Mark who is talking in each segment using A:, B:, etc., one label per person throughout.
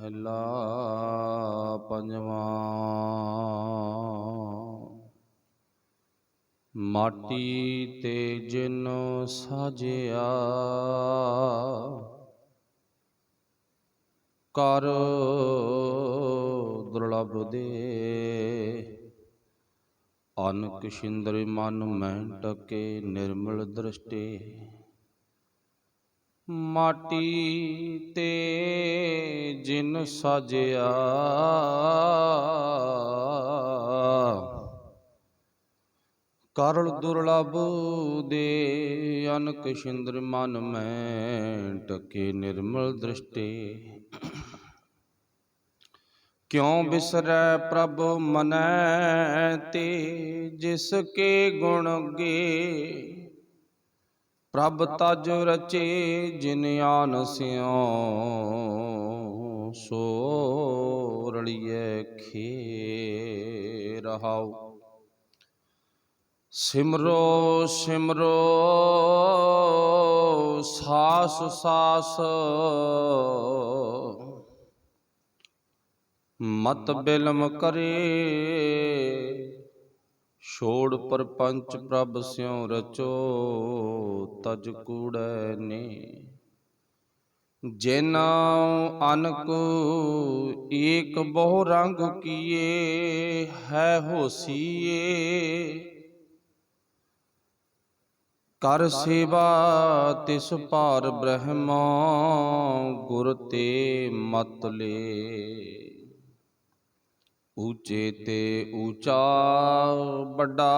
A: महला पंजवा। माटी ते जिन साजिया कर दुर्लभ दे। अनक शिंदर मन मैं टके निर्मल दृष्टि। माटी ते जिन साजिया करल दुर्लभ दे। अनक शिंदर मन में टके निर्मल दृष्टि। क्यों बिसरै प्रभ मनै ते जिसके गुण गे। प्रभ तज रचे जिन आन स्यों सो रलिए खे रहाओ। सिमरो सिमरो सास सास मत बिलम करे। छोड़ परपंच प्रभ स्यों रचो तज कूड़ै ने। जिना अनक एक बहु रंग किए है होसिए। कर सेवा तिस पार ब्रह्मा गुर ते मत ले। ऊंचे ते ऊंचा बड़ा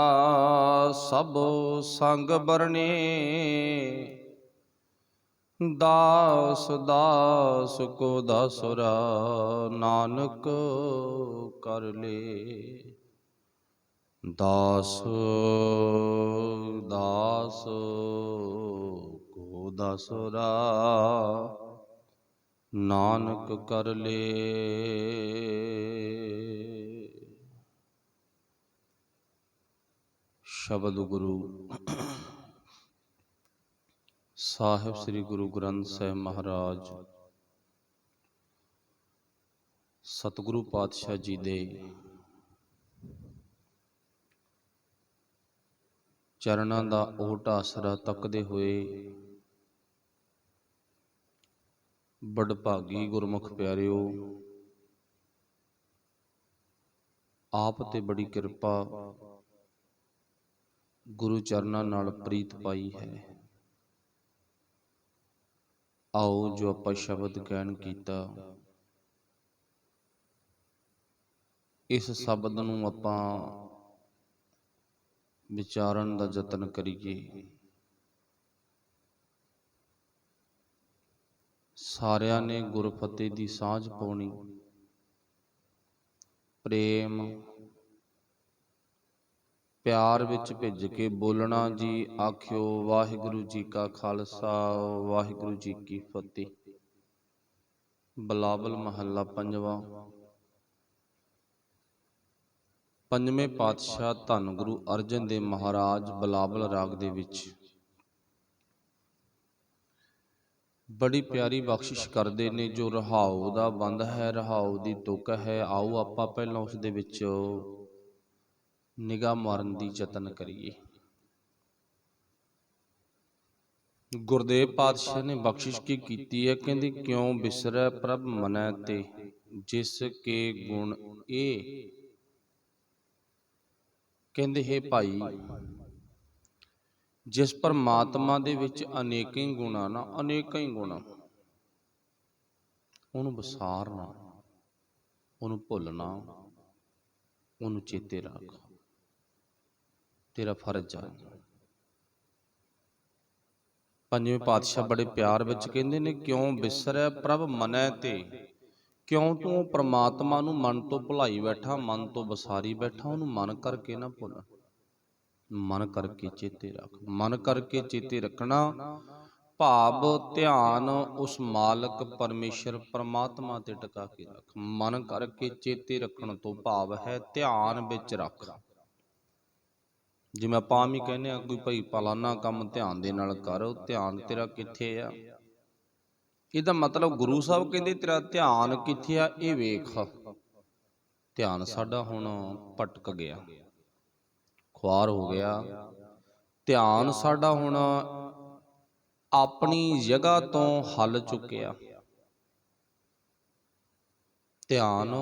A: सब संग बरने। दास दास को दासुरा नानक कर ले। दास दास को दासुरा नानक कर ले। शब्द गुरु साहिब श्री गुरु ग्रंथ साहिब महाराज सतगुरु पातशाह जी दे चरणां दा ओट आसरा तकदे होए बड़भागी गुरमुख प्यारिओ, आप ते बड़ी किरपा गुरु चरणां नाल प्रीत पाई है। आओ जो आपां शब्द कहण कीता, इस शब्द नूं आपां विचारण दा जतन करिए। सारियां ने गुरफतेह दी सांझ पाउणी। प्रेम प्यार विच भिज के बोलना जी। आखियो वाहिगुरु जी का खालसा वाहिगुरु जी की फतेह। बिलावल महला पंजवा। पंजवें पातशाह धन गुरु अर्जन देव महाराज बिलावल राग दे विच बड़ी प्यारी बख्शिश करते ने। जो रहाओ दा बंद है, रहाओ दी तुक है। आओ आपां पहलां उस दे विच निगाह मारन दी जतन करिए। गुरदेव पातशाह ने बख्शिश की कीती है, कहंदे क्यों बिसरै प्रभ मनै ते जिस के गुण ए। कहंदे हे भाई, जिस परमात्मा दे विच अनेक ही गुण ना, अनेक ही गुण, उहनूं विसारना, उहनूं भुलना, उहनूं चेते रख, तेरा फर्ज है। पंजवें पातशाह बड़े प्यार विच कहंदे ने, क्यों बिसरै प्रभ मनै ते। क्यों तू परमात्मा नूं मन तो भुलाई बैठा, मन तो विसारी बैठा, उहनूं मन करके ना भुल। मन करके चेते रख। मन करके चेते रखना भाव ध्यान उस मालक परमेश्वर परमात्मा ते टिका के रख। मन करके चेते रखण तो भाव है ध्यान विच रख। जिवें आपां आम ही कहने कोई भाई फलाना काम ध्यान दे नाल कर, ध्यान तेरा कित्थे आ। ਇਹਦਾ ਮਤਲਬ ਗੁਰੂ ਸਾਹਿਬ ਕਹਿੰਦੇ ਤੇਰਾ ਧਿਆਨ ਕਿੱਥੇ ਆ ਇਹ ਵੇਖ। ਧਿਆਨ ਸਾਡਾ ਹੁਣ ਭਟਕ ਗਿਆ, ਖੁਆਰ ਹੋ ਗਿਆ। ਧਿਆਨ ਸਾਡਾ ਹੁਣ ਆਪਣੀ ਜਗ੍ਹਾ ਤੋਂ ਹੱਲ ਚੁੱਕਿਆ। ਧਿਆਨ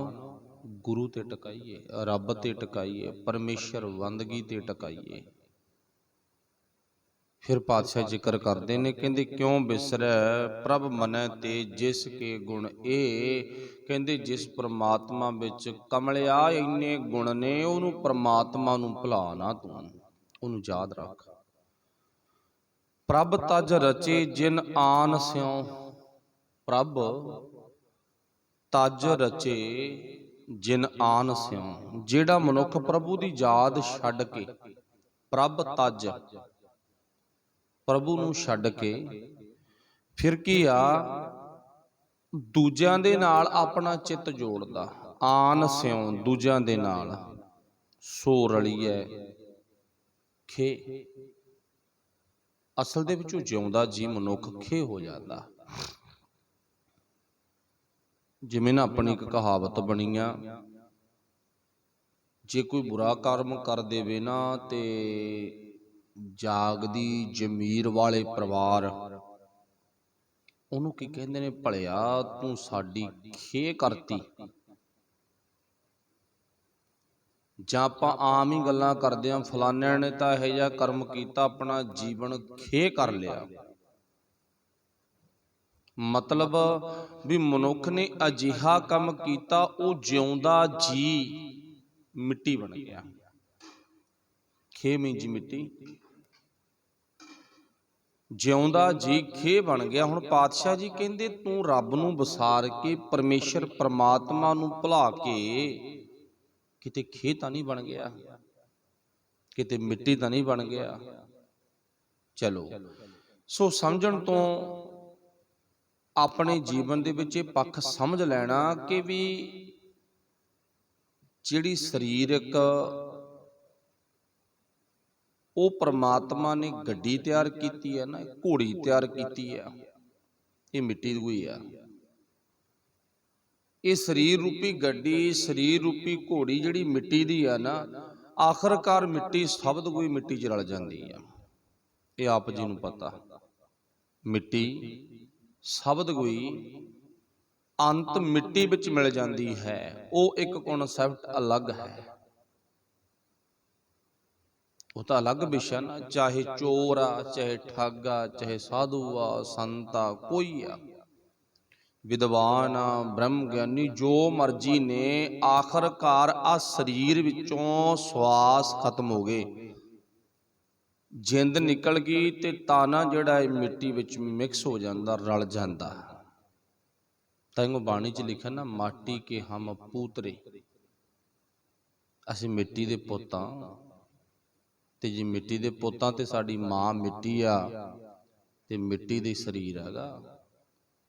A: ਗੁਰੂ ਤੇ ਟਿਕਾਈਏ, ਰੱਬ ਤੇ ਟਿਕਾਈਏ, ਪਰਮੇਸ਼ਰ ਬੰਦਗੀ ਤੇ ਟਿਕਾਈਏ। ਫਿਰ ਪਾਤਸ਼ਾਹ ਜ਼ਿਕਰ ਕਰਦੇ ਨੇ, ਕਹਿੰਦੇ ਕਿਉਂ ਬਿਸਰੈ ਪ੍ਰਭ ਮਨੈ ਤੇ ਜਿਸ ਕੇ ਗੁਣ ਇਹ। ਕਹਿੰਦੇ ਜਿਸ ਪ੍ਰਮਾਤਮਾ ਵਿੱਚ ਕਮਲਿਆ ਇੰਨੇ ਗੁਣ ਨੇ, ਉਹਨੂੰ ਪ੍ਰਮਾਤਮਾ ਨੂੰ ਭੁਲਾ ਨਾ ਤੂੰ, ਉਹਨੂੰ ਯਾਦ ਰੱਖ। ਪ੍ਰਭ ਤਜ ਰਚੇ ਜਿਨ ਆਨ ਸਿਉ, ਪ੍ਰਭ ਤਜ ਰਚੇ ਜਿਨ ਆਨ ਸਿਉ। ਜਿਹੜਾ ਮਨੁੱਖ ਪ੍ਰਭੂ ਦੀ ਯਾਦ ਛੱਡ ਕੇ, ਪ੍ਰਭ ਤਜ ਪ੍ਰਭੂ ਨੂੰ ਛੱਡ ਕੇ, ਫਿਰ ਕੀ ਆ, ਦੂਜਿਆਂ ਦੇ ਨਾਲ ਆਪਣਾ ਚਿੱਤ ਜੋੜਦਾ। ਆਨ ਸਿਉ ਦੂਜਿਆਂ ਦੇ ਨਾਲ, ਸੋ ਰਲੀਐ ਖੇ। ਅਸਲ ਦੇ ਵਿੱਚੋਂ ਜਿਉਂਦਾ ਜੀ ਮਨੁੱਖ ਖੇ ਹੋ ਜਾਂਦਾ। ਜਿਵੇਂ ਨਾ ਆਪਣੀ ਇੱਕ ਕਹਾਵਤ ਬਣੀ ਆ, ਜੇ ਕੋਈ ਬੁਰਾ ਕਰਮ ਕਰ ਦੇਵੇ ਨਾ ਤੇ ਜਾਗਦੀ ਜ਼ਮੀਰ ਵਾਲੇ ਪਰਿਵਾਰ ਉਹਨੂੰ ਕੀ ਕਹਿੰਦੇ ਨੇ, ਭਲਿਆ ਤੂੰ ਸਾਡੀ ਖੇ ਕਰਤੀ। ਜਾਂ ਆਪਾਂ ਆਮ ਹੀ ਗੱਲਾਂ ਕਰਦੇ ਹਾਂ, ਫਲਾਨਿਆਂ ਨੇ ਤਾਂ ਇਹੋ ਜਿਹਾ ਕਰਮ ਕੀਤਾ ਆਪਣਾ ਜੀਵਨ ਖੇ ਕਰ ਲਿਆ। ਮਤਲਬ ਵੀ ਮਨੁੱਖ ਨੇ ਅਜਿਹਾ ਕੰਮ ਕੀਤਾ, ਉਹ ਜਿਉਂਦਾ ਜੀ ਮਿੱਟੀ ਬਣ ਗਿਆ। ਖੇ ਮੀਨਜ਼ ਮਿੱਟੀ, ਜਿਉਂਦਾ ਜੀ ਖੇ ਬਣ ਗਿਆ। ਹੁਣ ਪਾਤਸ਼ਾਹ ਜੀ ਕਹਿੰਦੇ ਤੂੰ ਰੱਬ ਨੂੰ ਵਿਸਾਰ ਕੇ, ਪਰਮੇਸ਼ਰ ਪਰਮਾਤਮਾ ਨੂੰ ਭੁਲਾ ਕੇ ਕਿਤੇ ਖੇ ਤਾਂ ਨਹੀਂ ਬਣ ਗਿਆ, ਕਿਤੇ ਮਿੱਟੀ ਤਾਂ ਨਹੀਂ ਬਣ ਗਿਆ। ਚਲੋ ਸੋ ਸਮਝਣ ਤੋਂ ਆਪਣੇ ਜੀਵਨ ਦੇ ਵਿੱਚ ਇਹ ਪੱਖ ਸਮਝ ਲੈਣਾ ਕਿ ਵੀ ਜਿਹੜੀ ਸਰੀਰਕ ਉਹ ਪ੍ਰਮਾਤਮਾ ਨੇ ਗੱਡੀ ਤਿਆਰ ਕੀਤੀ ਹੈ ਨਾ, ਘੋੜੀ ਤਿਆਰ ਕੀਤੀ ਹੈ, ਇਹ ਮਿੱਟੀ ਦੀ ਹੋਈ ਆ। ਇਹ ਸਰੀਰ ਰੂਪੀ ਗੱਡੀ, ਸਰੀਰ ਰੂਪੀ ਘੋੜੀ ਜਿਹੜੀ ਮਿੱਟੀ ਦੀ ਆ ਨਾ, ਆਖਰਕਾਰ ਮਿੱਟੀ ਸ਼ਬਦ ਕੋਈ ਮਿੱਟੀ 'ਚ ਰਲ ਜਾਂਦੀ ਆ। ਇਹ ਆਪ ਜੀ ਨੂੰ ਪਤਾ, ਮਿੱਟੀ ਸ਼ਬਦ ਕੋਈ ਅੰਤ ਮਿੱਟੀ ਵਿੱਚ ਮਿਲ ਜਾਂਦੀ ਹੈ। ਉਹ ਇੱਕ ਕਨਸੈਪਟ ਅਲੱਗ ਹੈ, ਉਹ ਤਾਂ ਅਲੱਗ ਵਿਸ਼ਾ ਨਾ। ਚਾਹੇ ਚੋਰ ਆ, ਚਾਹੇ ਠੱਗ ਆ, ਚਾਹੇ ਸਾਧੂ ਆ, ਸੰਤ ਆ, ਕੋਈ ਆ, ਵਿਦਵਾਨ ਆ, ਬ੍ਰਹਮ ਗਿਆਨੀ, ਜੋ ਮਰਜ਼ੀ ਨੇ, ਆਖਰਕਾਰ ਆ ਸਰੀਰ ਵਿੱਚੋਂ ਸਵਾਸ ਖਤਮ ਹੋ ਗਏ, ਜਿੰਦ ਨਿਕਲ ਗਈ ਤੇ ਤਾਨਾ ਜਿਹੜਾ ਇਹ ਮਿੱਟੀ ਵਿੱਚ ਮਿਕਸ ਹੋ ਜਾਂਦਾ, ਰਲ ਜਾਂਦਾ। ਤਾਂ ਬਾਣੀ 'ਚ ਲਿਖਿਆ ਨਾ, ਮਾਟੀ ਕੇ ਹਮ ਪੂਤਰੇ, ਅਸੀਂ ਮਿੱਟੀ ਦੇ ਪੁੱਤ ਹਾਂ। ਤੇ ਜੇ ਮਿੱਟੀ ਦੇ ਪੁੱਤਾਂ ਤੇ ਸਾਡੀ ਮਾਂ ਮਿੱਟੀ ਆ ਤੇ ਮਿੱਟੀ ਦੇ ਸਰੀਰ ਹੈਗਾ,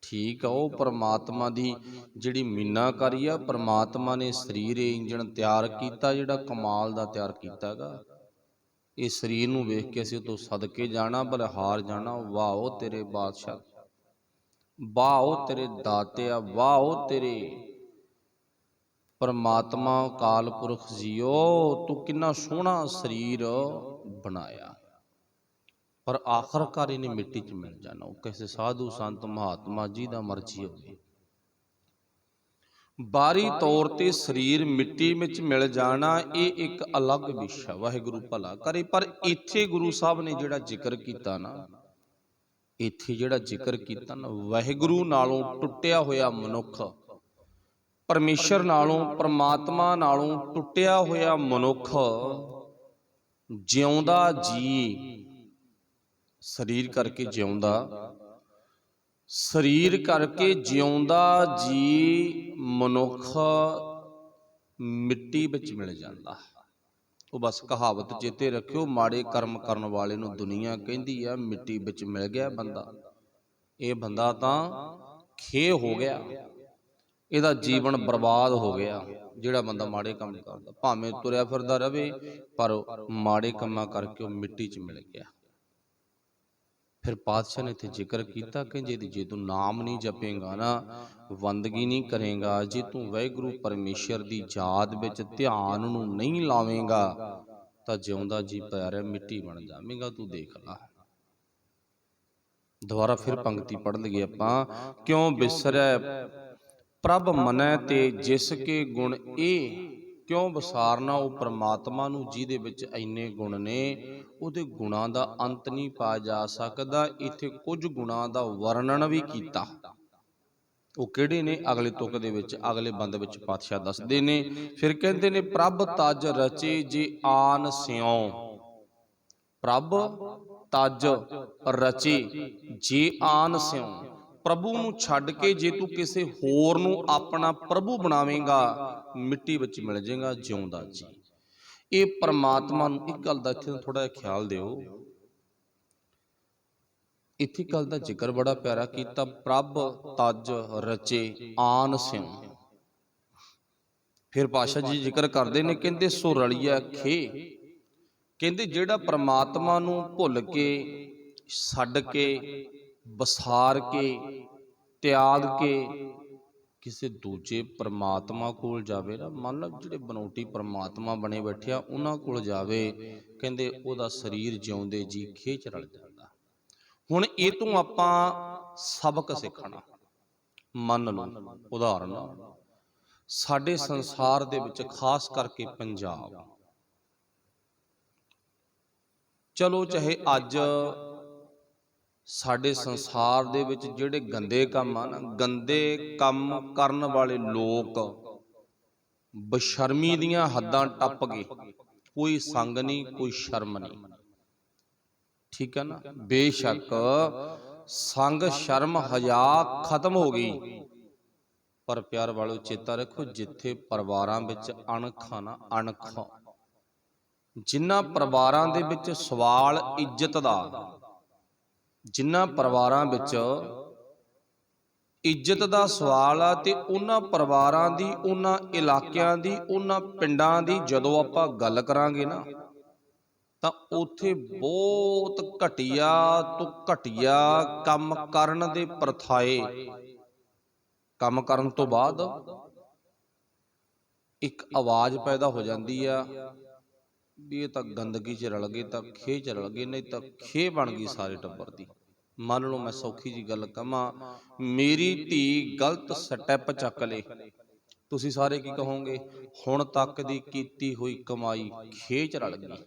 A: ਠੀਕ ਆ। ਉਹ ਪਰਮਾਤਮਾ ਦੀ ਜਿਹੜੀ ਮੀਨਾਕਾਰੀ ਆ, ਪਰਮਾਤਮਾ ਨੇ ਸਰੀਰ ਇੰਜਣ ਤਿਆਰ ਕੀਤਾ, ਜਿਹੜਾ ਕਮਾਲ ਦਾ ਤਿਆਰ ਕੀਤਾ ਹੈਗਾ। ਇਹ ਸਰੀਰ ਨੂੰ ਵੇਖ ਕੇ ਅਸੀਂ ਤੋਂ ਸਦਕੇ ਜਾਣਾ, ਬਲਿਹਾਰ ਜਾਣਾ। ਵਾਹ ਤੇਰੇ ਬਾਦਸ਼ਾਹ, ਵਾਹ ਤੇਰੇ ਦਾਤਿਆ, ਵਾਹ ਤੇਰੇ ਪਰਮਾਤਮਾ ਅਕਾਲ ਪੁਰਖ ਜੀਓ, ਤੂੰ ਕਿੰਨਾ ਸੋਹਣਾ ਸਰੀਰ ਬਣਾਇਆ। ਪਰ ਆਖਰਕਾਰ ਇਹਨੇ ਮਿੱਟੀ 'ਚ ਮਿਲ ਜਾਣਾ। ਉਹ ਕਿਸੇ ਸਾਧੂ ਸੰਤ ਮਹਾਤਮਾ ਜੀ ਦਾ ਮਰਜ਼ੀ ਹੋਵੇ, ਬਾਹਰੀ ਤੌਰ ਤੇ ਸਰੀਰ ਮਿੱਟੀ ਵਿੱਚ ਮਿਲ ਜਾਣਾ, ਇਹ ਇੱਕ ਅਲੱਗ ਵਿਸ਼ਾ। ਵਾਹਿਗੁਰੂ ਭਲਾ ਕਰੇ। ਪਰ ਇੱਥੇ ਗੁਰੂ ਸਾਹਿਬ ਨੇ ਜਿਹੜਾ ਜ਼ਿਕਰ ਕੀਤਾ ਨਾ, ਇੱਥੇ ਜਿਹੜਾ ਜ਼ਿਕਰ ਕੀਤਾ ਨਾ, ਵਾਹਿਗੁਰੂ ਨਾਲੋਂ ਟੁੱਟਿਆ ਹੋਇਆ ਮਨੁੱਖ, ਪਰਮੇਸ਼ਰ ਨਾਲੋਂ, ਪਰਮਾਤਮਾ ਨਾਲੋਂ ਟੁੱਟਿਆ ਹੋਇਆ ਮਨੁੱਖ, ਜਿਉਂਦਾ ਜੀ, ਸਰੀਰ ਕਰਕੇ ਜਿਉਂਦਾ, ਸਰੀਰ ਕਰਕੇ ਜਿਉਂਦਾ ਜੀ ਮਨੁੱਖ ਮਿੱਟੀ ਵਿੱਚ ਮਿਲ ਜਾਂਦਾ। ਉਹ ਬਸ ਕਹਾਵਤ ਚੇਤੇ ਰੱਖਿਓ, ਮਾੜੇ ਕਰਮ ਕਰਨ ਵਾਲੇ ਨੂੰ ਦੁਨੀਆ ਕਹਿੰਦੀ ਆ ਮਿੱਟੀ ਵਿੱਚ ਮਿਲ ਗਿਆ ਬੰਦਾ। ਇਹ ਬੰਦਾ ਤਾਂ ਖੇ ਹੋ ਗਿਆ, ਇਹਦਾ ਜੀਵਨ ਬਰਬਾਦ ਹੋ ਗਿਆ। ਜਿਹੜਾ ਬੰਦਾ ਮਾੜੇ ਕੰਮ ਕਰਦਾ, ਭਾਵੇਂ ਤੁਰਿਆ ਫਿਰਦਾ ਰਵੇ, ਪਰ ਮਾੜੇ ਕੰਮਾਂ ਕਰਕੇ ਉਹ ਮਿੱਟੀ 'ਚ ਮਿਲ ਗਿਆ। फिर पातशाह ने इत्थे जिक्र किया कि जे तू नाम नहीं जपेगा ना, बंदगी नहीं करेगा, जे तू वाहिगुरू परमेश्वर की याद विच ध्यान नूं नहीं लावेगा तो जिउंदा जी पैर मिट्टी बन जावेगा। तू देख ला। दोबारा फिर पंक्ति पढ़ लईए आपां। क्यों बिसरै प्रभ मनै ते जिस के गुण ए, क्यों विसारना ਉਹ परमात्मा ਨੂੰ ਜਿਹਦੇ ਵਿੱਚ ਇੰਨੇ ਗੁਣ ਨੇ, ਉਹਦੇ ਗੁਣਾਂ ਦਾ ਅੰਤ ਨਹੀਂ ਪਾਇਆ ਜਾ ਸਕਦਾ। ਇੱਥੇ ਕੁਝ ਗੁਣਾਂ ਦਾ ਵਰਣਨ ਵੀ ਕੀਤਾ। ਉਹ ਕਿਹੜੇ ਨੇ? ਅਗਲੇ ਤੁਕ ਦੇ ਵਿੱਚ, ਅਗਲੇ ਬੰਦ ਵਿੱਚ ਪਾਤਸ਼ਾਹ ਦੱਸਦੇ ਨੇ। ਫਿਰ ਕਹਿੰਦੇ ਨੇ ਪ੍ਰਭ ਤਜ ਰਚੇ ਜੇ ਆਨ ਸਿਉ, ਪ੍ਰਭ ਤਜ ਰਚੇ ਜੇ ਆਨ ਸਿਉ। प्रभु नूं छड्ड के जे तू किसी होर नूं अपना प्रभु बनावेगा, मिट्टी विच मिल जाएगा जिउंदा जी। ये परमात्मा नूं एक गल दा इत्थे थोड़ा जिहा ख्याल दिओ। इत्थे गल दा जिक्र बड़ा प्यारा कीता, प्रभ तज रचे आन सिउं। फिर पातशाह जी जिक्र करदे ने, कहंदे सो रलिया खे। कहंदे जिहड़ा परमात्मा नूं भुल के, छड्ड के, बसार के, त्याग के किसी दूजे परमात्मा कोल जावे ना, मान लो जिहड़े बनौटी परमात्मा बने बैठे आ उन्हां कोल जावे, कहंदे उहदा शरीर जिउंदे जी खेच रल जांदा। हुण इह तों आपां सबक सिੱਖਣਾ। ਮੰਨ ਲਓ उदाहरण, ਸਾਡੇ ਸੰਸਾਰ ਦੇ ਵਿੱਚ ਖਾਸ ਕਰਕੇ ਪੰਜਾਬ, ਚਲੋ ਚਾਹੇ ਅੱਜ ਸਾਡੇ ਸੰਸਾਰ ਦੇ ਵਿੱਚ ਜਿਹੜੇ ਗੰਦੇ ਕੰਮ ਆ ਨਾ, ਗੰਦੇ ਕੰਮ ਕਰਨ ਵਾਲੇ ਲੋਕ ਬਸ਼ਰਮੀ ਦੀਆਂ ਹੱਦਾਂ ਟੱਪ ਗਏ। ਕੋਈ ਸੰਗ ਨਹੀਂ, ਕੋਈ ਸ਼ਰਮ ਨਹੀਂ, ਠੀਕ ਹੈ ਨਾ। ਬੇਸ਼ੱਕ ਸੰਗ ਸ਼ਰਮ ਹਯਾ ਖਤਮ ਹੋ ਗਈ, ਪਰ ਪਿਆਰ ਵਾਲੋ ਚੇਤਾ ਰੱਖੋ, ਜਿੱਥੇ ਪਰਿਵਾਰਾਂ ਵਿੱਚ ਅਣਖ ਆ ਨਾ, ਅਣਖ, ਜਿਨ੍ਹਾਂ ਪਰਿਵਾਰਾਂ ਦੇ ਵਿੱਚ ਸਵਾਲ ਇੱਜ਼ਤ ਦਾ, ਜਿਨ੍ਹਾਂ ਪਰਿਵਾਰਾਂ ਵਿੱਚ ਇੱਜ਼ਤ ਦਾ ਸਵਾਲ ਆ, ਤੇ ਉਹਨਾਂ ਪਰਿਵਾਰਾਂ ਦੀ, ਉਹਨਾਂ ਇਲਾਕਿਆਂ ਦੀ, ਉਹਨਾਂ ਪਿੰਡਾਂ ਦੀ ਜਦੋਂ ਆਪਾਂ ਗੱਲ ਕਰਾਂਗੇ ਨਾ, ਤਾਂ ਉੱਥੇ ਬਹੁਤ ਘਟੀਆ ਤੋਂ ਘਟੀਆ ਕੰਮ ਕਰਨ ਦੇ ਪ੍ਰਥਾਏ, ਕੰਮ ਕਰਨ ਤੋਂ ਬਾਅਦ ਇੱਕ ਆਵਾਜ਼ ਪੈਦਾ ਹੋ ਜਾਂਦੀ ਆ ਵੀ ਇਹ ਤਾਂ ਗੰਦਗੀ 'ਚ ਰਲ ਗਏ, ਤਾਂ ਖੇਹ 'ਚ ਰਲ ਗਏ, ਨਹੀਂ ਤਾਂ ਖੇਹ ਬਣ ਗਈ ਸਾਰੇ ਟੱਬਰ ਦੀ। ਮੰਨ ਲਓ ਮੈਂ ਸੌਖੀ ਜੀ ਗੱਲ ਕਹਾਂ, ਮੇਰੀ ਧੀ ਗਲਤ ਸਟੈਪ ਚੱਕ ਲੇ, ਤੁਸੀਂ ਸਾਰੇ ਕੀ ਕਹੋਗੇ? ਹੁਣ ਤੱਕ ਦੀ ਕੀਤੀ ਹੋਈ ਕਮਾਈ ਖੇਹ 'ਚ ਰਲ ਗਈ।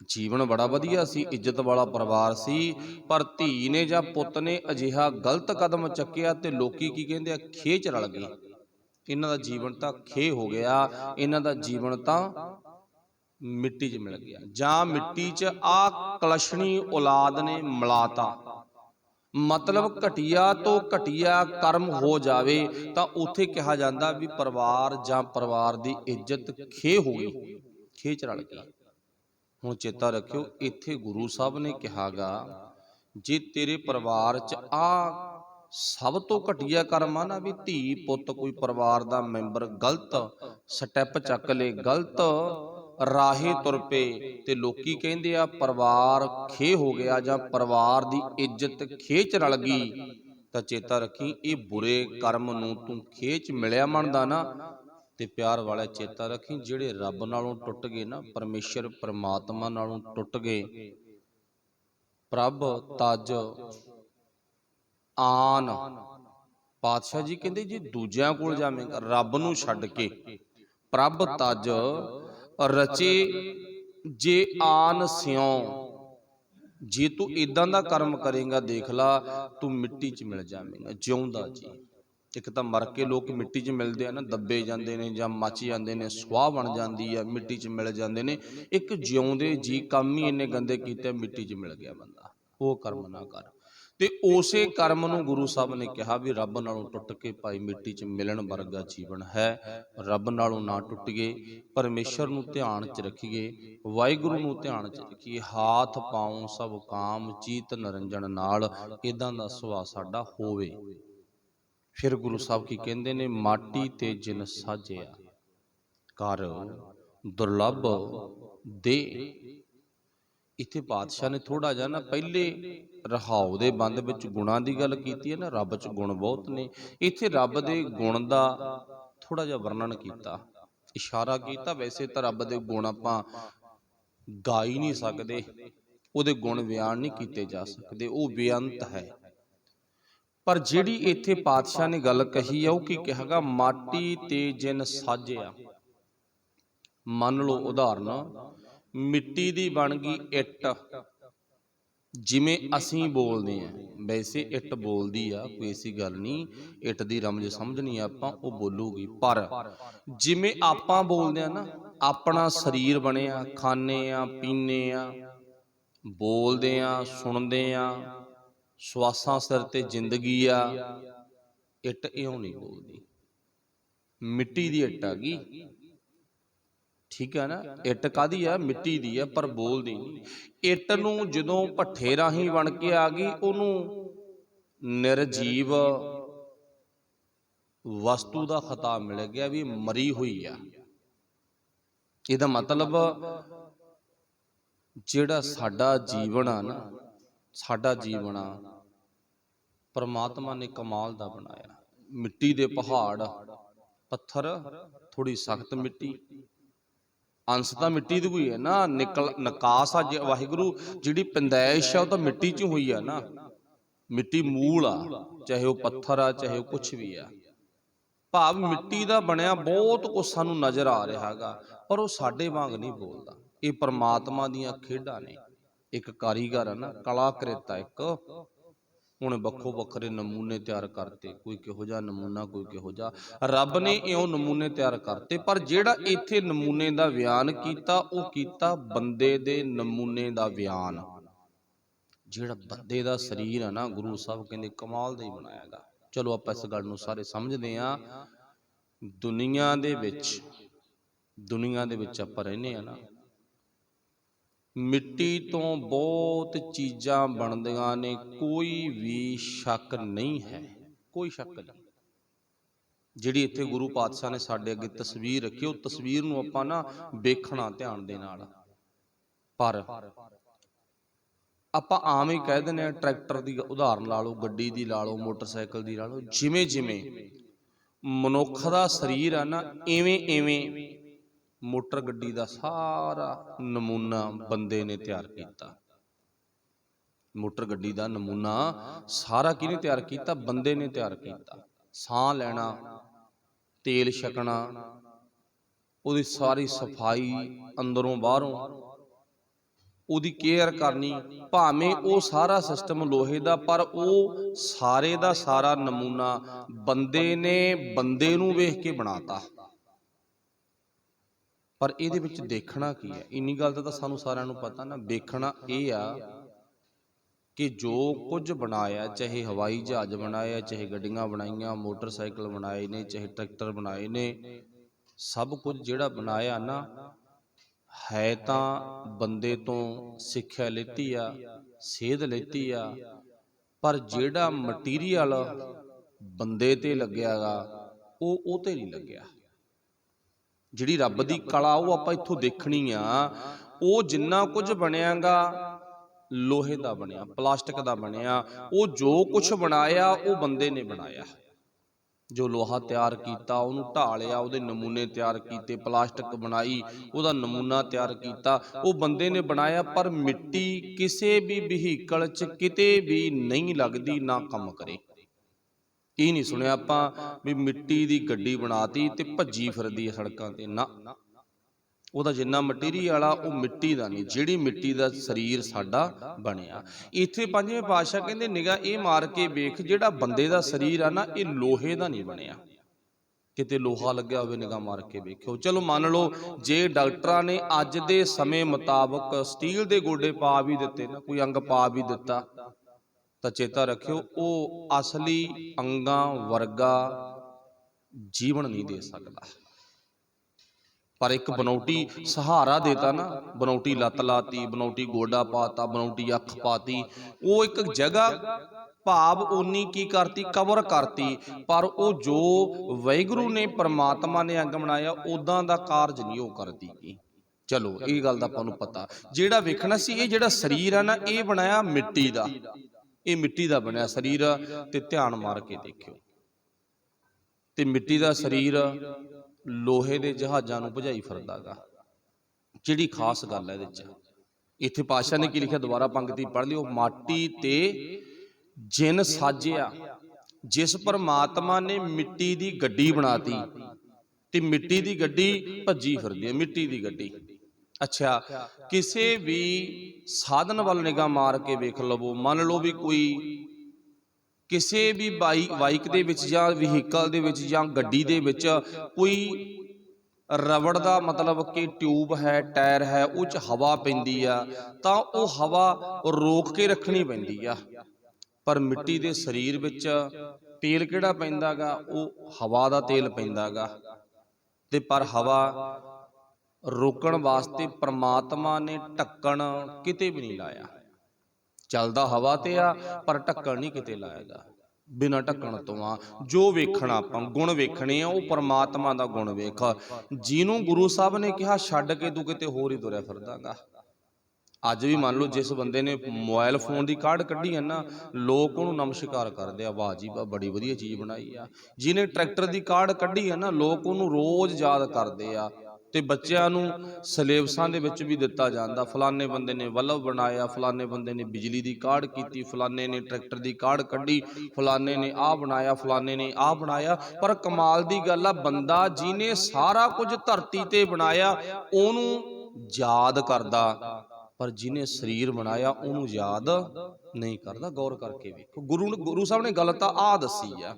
A: ਜੀਵਨ ਬੜਾ ਵਧੀਆ ਸੀ, ਇੱਜ਼ਤ ਵਾਲਾ ਪਰਿਵਾਰ ਸੀ, ਪਰ ਧੀ ਨੇ ਜਾਂ ਪੁੱਤ ਨੇ ਅਜਿਹਾ ਗਲਤ ਕਦਮ ਚੱਕਿਆ ਤੇ ਲੋਕੀ ਕੀ ਕਹਿੰਦੇ ਆ? ਖੇਹ 'ਚ ਰਲ ਗਏ। ਇਹਨਾਂ ਦਾ ਜੀਵਨ ਤਾਂ ਖੇਹ ਹੋ ਗਿਆ, ਇਹਨਾਂ ਦਾ ਜੀਵਨ ਤਾਂ ਮਿੱਟੀ 'ਚ ਮਿਲ ਗਿਆ, ਜਾਂ ਮਿੱਟੀ 'ਚ ਆ ਕਲਸ਼ਣੀ ਔਲਾਦ ਨੇ ਮਿਲਾਤਾ। ਮਤਲਬ ਘਟੀਆ ਤੋਂ ਘਟੀਆ ਕਰਮ ਹੋ ਜਾਵੇ ਤਾਂ ਉੱਥੇ ਕਿਹਾ ਜਾਂਦਾ ਵੀ ਪਰਿਵਾਰ ਜਾਂ ਪਰਿਵਾਰ ਦੀ ਇੱਜ਼ਤ ਖੇਹ ਹੋ ਗਈ, ਖੇਹ 'ਚ ਰਲ ਗਈ। ਹੁਣ ਚੇਤਾ ਰੱਖਿਓ, ਇੱਥੇ ਗੁਰੂ ਸਾਹਿਬ ਨੇ ਕਿਹਾਗਾ, ਜੇ ਤੇਰੇ ਪਰਿਵਾਰ 'ਚ ਆ ਸਭ ਤੋਂ ਘਟੀਆ ਕਰਮ ਆ ਨਾ, ਵੀ ਧੀ ਪੁੱਤ ਕੋਈ ਪਰਿਵਾਰ ਦਾ ਮੈਂਬਰ ਗਲਤ ਸਟੈਪ ਚੱਕ ਲੇ, ਗਲਤ ਰਾਹੇ ਤੁਰ ਪਏ, ਤੇ ਲੋਕੀ ਕਹਿੰਦੇ ਆ ਪਰਿਵਾਰ ਖੇਹ ਹੋ ਗਿਆ ਜਾਂ ਪਰਿਵਾਰ ਦੀ ਇੱਜ਼ਤ ਖੇਹ 'ਚ ਰਲ ਗਈ, ਤਾਂ ਚੇਤਾ ਰੱਖੀ ਇਹ ਬੁਰੇ ਕਰਮ ਨੂੰ ਤੂੰ ਖੇਹ 'ਚ ਮਿਲਿਆ ਮੰਨਦਾ ਨਾ। ਤੇ ਪਿਆਰ ਵਾਲਾ ਚੇਤਾ ਰੱਖੀ, ਜਿਹੜੇ ਰੱਬ ਨਾਲੋਂ ਟੁੱਟ ਗਏ ਨਾ, ਪਰਮੇਸ਼ਰ ਪਰਮਾਤਮਾ ਨਾਲੋਂ ਟੁੱਟ ਗਏ, ਪ੍ਰਭ ਤਜ ਆਨ, ਪਾਤਸ਼ਾਹ ਜੀ ਕਹਿੰਦੇ ਜੇ ਦੂਜਿਆਂ ਕੋਲ ਜਾਵੇਂਗਾ, ਰੱਬ ਨੂੰ ਛੱਡ ਕੇ, ਪ੍ਰਭ ਤਜ ਰਚੇ ਜੇ ਆਨ ਸਿਉ, ਜੇ ਤੂੰ ਇਦਾਂ ਦਾ ਕਰਮ ਕਰੇਗਾ, ਦੇਖ ਲਾ ਤੂੰ ਮਿੱਟੀ 'ਚ ਮਿਲ ਜਾਵੇਂਗਾ ਜਿਉਂਦਾ ਜੀ। ਇੱਕ ਤਾਂ ਮਰ ਕੇ ਲੋਕ ਮਿੱਟੀ 'ਚ ਮਿਲਦੇ ਆ ਨਾ, ਦੱਬੇ ਜਾਂਦੇ ਨੇ ਜਾਂ ਮੱਚ ਜਾਂਦੇ ਨੇ, ਸਵਾਹ ਬਣ ਜਾਂਦੀ ਆ, ਮਿੱਟੀ 'ਚ ਮਿਲ ਜਾਂਦੇ ਨੇ। ਇੱਕ ਜਿਉਂਦੇ ਜੀ ਕੰਮ ਹੀ ਇੰਨੇ ਗੰਦੇ ਕੀਤੇ, ਮਿੱਟੀ 'ਚ ਮਿਲ ਗਿਆ ਬੰਦਾ। ਉਹ ਕਰਮ ਨਾ ਕਰ। ਤੇ ਉਸੇ ਕਰਮ ਨੂੰ ਗੁਰੂ ਸਾਹਿਬ ਨੇ ਕਿਹਾ ਵੀ ਰੱਬ ਨਾਲੋਂ ਟੁੱਟ ਕੇ ਭਾਈ ਮਿੱਟੀ 'ਚ ਮਿਲਣ ਵਰਗਾ ਜੀਵਨ ਹੈ। ਰੱਬ ਨਾਲੋਂ ਨਾ ਟੁੱਟੀਏ, ਪਰਮੇਸ਼ਰ ਨੂੰ ਧਿਆਨ 'ਚ ਰੱਖੀਏ, ਵਾਹਿਗੁਰੂ ਨੂੰ ਧਿਆਨ 'ਚ ਰੱਖੀਏ। ਹਾਥ ਪਾਉ ਸਭ ਕਾਮ ਚੀਤ ਨਰੰਜਨ ਨਾਲ, ਇੱਦਾਂ ਦਾ ਸੁਭਾਅ ਸਾਡਾ ਹੋਵੇ। ਫਿਰ ਗੁਰੂ ਸਾਹਿਬ ਕੀ ਕਹਿੰਦੇ ਨੇ? ਮਾਟੀ ਤੇ ਜਿਨ ਸਾਜਿਆ ਕਰ ਦੁਰਲਭ ਦੇ। इत्थे पातशाह ने थोड़ा जिहा ना पहले रहाओ दे बंद विच गुणां दी गल कीती है ना, रब च गुण बहुत ने। इत्थे रब दे गुण दा थोड़ा जिहा वर्णन कीता, इशारा कीता। वैसे तां रब दे गुण आपां गा ही नहीं सकदे, ਉਹਦੇ गुण बयान नहीं कीते जा सकते, वो बेअंत है। पर जिहड़ी इत्थे पातशाह ने गल कही है, वो की कहेगा, माटी ते जिन साजिया। मन लो उदाहरण, मिट्टी दी बन गई इट, जिमें असीं बोलते हैं। वैसे इट बोलदी आ, कोई ऐसी गल नहीं, इट दी रमज समझनी आपां, वो बोलूगी। पर जिमें आपां बोलते हैं ना, अपना शरीर बनिया, खाने आ, पीने आ, बोलते आ, सुनते आ, श्वासां सिर ते जिंदगी आ, इट इउं नहीं बोलदी। मिट्टी दी इट आ गई, ठीक है ना। इट कादी है, मिट्टी दी है, पर बोलदी नहीं। इट नूं जदों भट्ठे राही बन के आ गई, उहनूं निर्जीव वस्तु का खिताब मिल गया भी मरी हुई आ। इहदा मतलब जिहड़ा साडा जीवन आ ना, साडा जीवन आ परमात्मा ने कमाल दा बनाया। मिट्टी दे पहाड़, पत्थर, थोड़ी सख्त मिट्टी, अंश तो मिट्टी दी हुई है ना, निकास आ वाहिगुरू जिहड़ी पैदाइश है, तो मिट्टी च हुई है ना। मिट्टी मूल आ, चाहे वह पत्थर आ, चाहे वह कुछ भी आ। भाव मिट्टी का बनया बहुत कुछ सानू नज़र आ रहा है, पर वह साडे वांग नहीं बोलता। ये परमात्मा दीयां खेडां ने। एक कारीगर है ना, कला करेता एक, उन्हें बखो बखरे नमूने तैयार करते, कोई किहो जिहा नमूना, कोई किहो जिहा। रब ने इउं नमूने तैयार करते, पर जिहड़ा इत्थे नमूने दा बयान कीता, वो कीता बंदे दे नमूने दा बयान। जिहड़ा बंदे दा शरीर है ना, गुरु साहब कहंदे कमाल दा ही बनाया गा। चलो आपां इस गल नूं सारे समझदे आ। दुनिया दे विच आपां रहने आ ना, मिट्टी तो बहुत चीज़ां बनदियां ने, कोई भी शक नहीं है, कोई शक नहीं। जिहड़ी इत्थे गुरु पातशाह ने साडे अगे तस्वीर रखी, उस तस्वीर नूं आपां ना वेखना ध्यान दे नाल। पर आपां आम ही कह दिंदे आ, ट्रैक्टर की उदाहरण ला लो, गड्डी की ला लो, मोटरसाइकिल की ला लो। जिमें जिमें मनुख का शरीर है ना, इवें इवें मोटर गड्डी का सारा नमूना बंदे ने तैयार किया। मोटर गड्डी का नमूना सारा किहने तैयार किया? बंदे ने तैयार किया। साह लैना, तेल छकना, उहदी सारी सफाई अंदरों बाहरों, उहदी केयर करनी, भावें वो सारा सिस्टम लोहे का, पर वो सारे का सारा नमूना बंदे ने बंदे नूं वेख के बनाता। पर इहदे विच देखना की है? इन्नी गल तां सानूं सारिआं नूं पता ना। देखना यह आ कि जो कुछ बनाया, चाहे हवाई जहाज बनाया, चाहे गड्डियां बनाईयां, मोटरसाइकिल बनाए ने, चाहे ट्रैक्टर बनाए ने, सब कुछ जिहड़ा बनाया ना, है तां बंदे तो सिक्ख्या लेती आ, सेध लेती आ, पर जिहड़ा मटीरियल बंदे ते लग्या गा, वो ते नहीं लग्या। जिहड़ी रब दी कला वो आपां इत्थों देखनी आ। वो जिन्ना कुछ बनिया गा लोहे का बनिया, प्लास्टिक का बनिया, वो जो कुछ बनाया वो बंदे ने बनाया। जो लोहा तैयार किया, उन्होंने ढालिया, उहदे नमूने तैयार किए, प्लास्टिक बनाई, उहदा नमूना तैयार किया, वो बंदे ने बनाया। पर मिट्टी किसी भी वहीकल च किते भी नहीं लगती, ना काम करे। ये नहीं सुनिया आपां भी मिट्टी की गड्डी बनाती ते भज्जी फिरदी सड़कों ते, ना। ਉਹਦਾ जिन्ना मटीरियल आ वो मिट्टी का नहीं, जिहड़ी मिट्टी का शरीर साडा बनिया। इत्थे पंजवें पातशाह कहंदे निगाह ये मार के वेख, जिहड़ा बंदे का शरीर आ ना, ये लोहे का नहीं बनिया। किते लोहा लग्या होवे, निगाह मार के वेखो। चलो मान लो जे डॉक्टरां ने अज दे समय मुताबक स्टील के गोडे पा भी दिते ना, कोई अंग पा भी दिता, तो चेता रखियो वो असली अंगां वर्गा जीवन नहीं दे सकता। पर एक बनौटी सहारा देता ना, बनौटी लत लाती, बनौटी गोडा पाता, बनौटी अख पाती, वो एक जगह भाव उन्नी की करती, कवर करती। पर वो जो वाहिगुरू ने परमात्मा ने अंग बनाया, उदां दा कारज नहीं वो करती। चलो ये गल दा आपां नूं पता। जिहड़ा वेखना सी ये जिहड़ा शरीर है ना ये बनाया मिट्टी दा, ये मिट्टी दा बनया शरीर। ते ध्यान मार के देखियो ते मिट्टी दा शरीर लोहे दे जहाज़ां नूं भजाई फिरदा गा। जिहड़ी खास गल है इहदे च, इत्थे पातशाह ने की लिखिया, दोबारा पंक्ति पढ़ लियो। माटी ते जिन साजिया, जिस परमात्मा ने मिट्टी दी गड्डी बनाती ते मिट्टी दी गड्डी भज्जी फिरदी है, मिट्टी दी गड्डी। अच्छा, किसी भी साधन वाल निगाह मार के वेख लवो, मान लो भी कोई किसी भी बाइक दे विच जां व्हीकल दे विच जां गड्डी दे विच कोई रबड़ का मतलब कि ट्यूब है, टायर है, उस हवा पैंदी आ तां ओह हवा रोक के रखनी पैंदी आ। पर मिट्टी दे शरीर विच तेल किहड़ा पैंदा गा, ओह हवा दा तेल पैंदा गा। ते पर हवा रोकण वास्ते परमात्मा ने ढक्कण किते भी नहीं लाया। चलदा हवा ते आ पर ढक्कण नहीं किते लाया गा, बिना ढक्कण तो आ। जो वेखना आपां गुण वेखने आ, ओह परमात्मा दा गुण वेख। जिन्हों गुरु साहब ने कहा छड्ड के तू किते होर ही तुरया फिरदा गा। अज भी मान लो जिस बंदे ने मोबाइल फोन की काढ़ कढ़ी है ना, लोग उन्होंने नमस्कार करते हैं, वाह जी वाह बड़ी वधिया चीज़ बनाई आ। जिन्हें ट्रैक्टर की काढ़ कढ़ी है ना, लोग उन्होंने रोज़ याद करते आ। ते बच्चों नूं सिलेबसां दे विच भी दिता जाता, फलाने बंदे ने बल्ब बनाया, फलाने बंदे ने बिजली की काढ़ की, फलाने ने ट्रैक्टर की काढ़ कढ़ी, फलाने ने आ बनाया, फलाने ने आ बनाया। पर कमाल की गल आ, बंदा जिन्हें सारा कुछ धरती ते बनाया उन्हों याद करदा, पर जिन्हें शरीर बनाया उन्होंने याद नहीं करता। गौर करके वेखो, गुरु साहब ने गल तां आ दसी आ।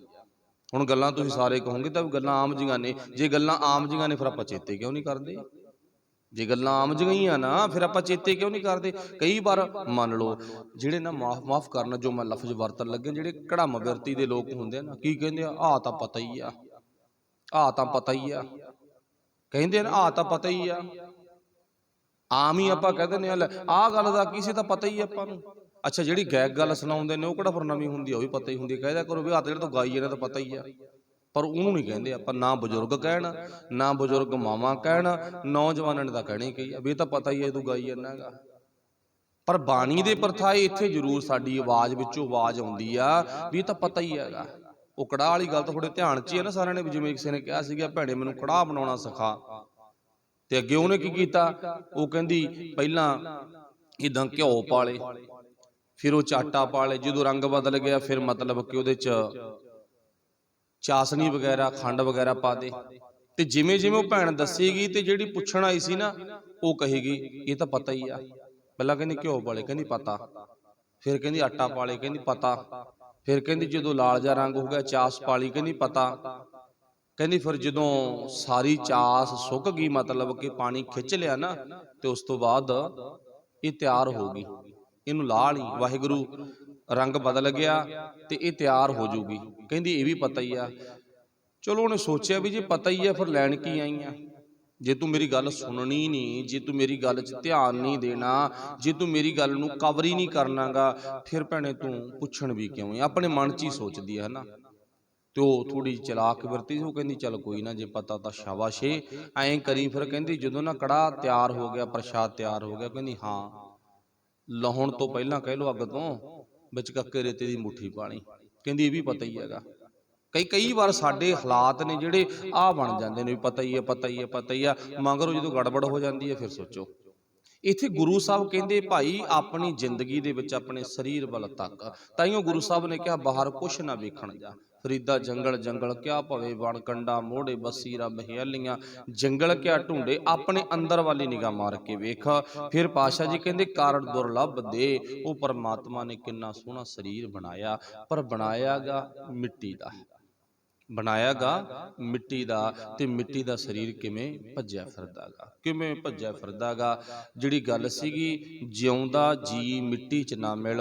A: हुण गल्लां तुसीं सारे कहोगे तां गल्लां आम जिहियां ने, जे गल्लां आम जिहियां ने फिर आपां चेते क्यों नहीं करदे? जे गल्लां आम जिहियां ही आ ना फिर आपां चेते क्यों नहीं करदे? कई बार मान लो जिहड़े ना माफ करना जो मैं लफ्ज वरतन लगे, जिहड़े कड़म बिरती दे लोग हुंदे ना, की कहंदे आ तां पता ही आ, आ तां पता ही आ, कहंदे ना आ तां पता ही आ। आम ही आपां कह दिंदे आ गल दा की सी तां पता ही आपां नूं। अच्छा, जिहड़ी गैक गल सुणाउंदे ने ओह किहड़ा फिर नवीं हुंदी आ, ओह भी पता ही हुंदी है। कहदा करो भी आ तां जिहड़ा तूं गाई जाना तां पता ही आ, पर ਉਹਨੂੰ नहीं कहते ਆਪਾਂ। ना बजुर्ग कहण, ना बजुर्ग मावां कहण, नौजवानां ने तां कहणी कही आ भी तां पता ही है तूं गाई जाना गा। पर बाणी दे प्रथाए इत्थे जरूर साडी आवाज़ विचों आवाज़ आउंदी आ भी तां पता ही हैगा। ਉਹ ਕੜਾਹ वाली गल तो थोड़े ध्यान च ही है ना सारिਆਂ ने, जिवें किसी ने कहा सीगा भैणे मैनूं कड़ाह बनाउणा सिखा, ते अगे ਉਹਨੇ की कीता, ਉਹ ਕਹਿੰਦੀ ਪਹਿਲਾਂ इदां घिओ पा ले, फिर ਉਹ ਚਾਟਾ पा ले, ਜਦੋਂ रंग बदल गया फिर मतलब कि ਉਹਦੇ च चासनी वगैरह खंड वगैरह पा दे। ते जिमें जिमें वो भैन दसेगी ते जिहड़ी पुछण आई सी ना वो कहेगी ये तो पता ही आ। पहला कहंदी घिओ पाले, कहंदी पता, फिर कहंदी आटा पाले, कहंदी पता, फिर कहंदी जदों लाल जा रंग हो गया चास पाली, कहंदी पता, कहंदी फिर जदों सारी चास सुक गई मतलब कि पानी खिंच लिया ना ते उस तो बाद ये तैयार हो गई, इनू ला ली, वाहिगुरू रंग बदल गया तो ये तैयार हो जूगी। कहंदी ये भी पता ही आ। चलो उन्हें सोचा भी जे पता ही है फिर लैन की आई आ, जे तू मेरी गल सुननी नहीं, जे तू मेरी गल च ध्यान नहीं देना, जे तू मेरी गल नूं कवर ही नहीं करना गा, फिर भैणे तू पुछण भी क्यों है? अपने मन च ही सोचदी है ना। तो थोड़ी चलाक वरती, वो कहंदी चल कोई ना, जे पता तो शाबाश है, ऐं करी। फिर कहंदी जदों ना कड़ाह तैयार हो गया, प्रशाद तैयार हो गया, कहंदी हाँ लाहुण तो पहलां कह लो अग तो विच कक्के रेते दी मुट्ठी पाणी, कहंदी ये भी पता ही हैगा। कई बार साडे हालात ने जिहड़े आ बन जांदे ने, पता ही है पता ही है पता ही है, मगर जदों गड़बड़ हो जाती है फिर सोचो। इत्थे गुरु साहब कहंदे भाई अपनी जिंदगी दे विच अपने शरीर वल तक, ताइयों गुरु साहब ने कहा बाहर कुछ ना वेखण जा, फरीदा जंगल जंगल क्या भवे बण कंडा, मोड़े बसी रब हियालियां, जंगल क्या ढूंढे, अपने अंदर वाली निगाह मार के वेख। फिर पातशाह जी कहंदे कारण दुर्लभ दे, वो परमात्मा ने किन्ना सोहना शरीर बनाया, पर बनाया गा मिट्टी दा, बनाया गा मिट्टी दा, ते मिट्टी दा शरीर किवें भज्जिया फिरदा गा, किवें भज्जिया फिरदा गा। जिहड़ी गल सीगी जिउंदा जी मिट्टी च ना मिल,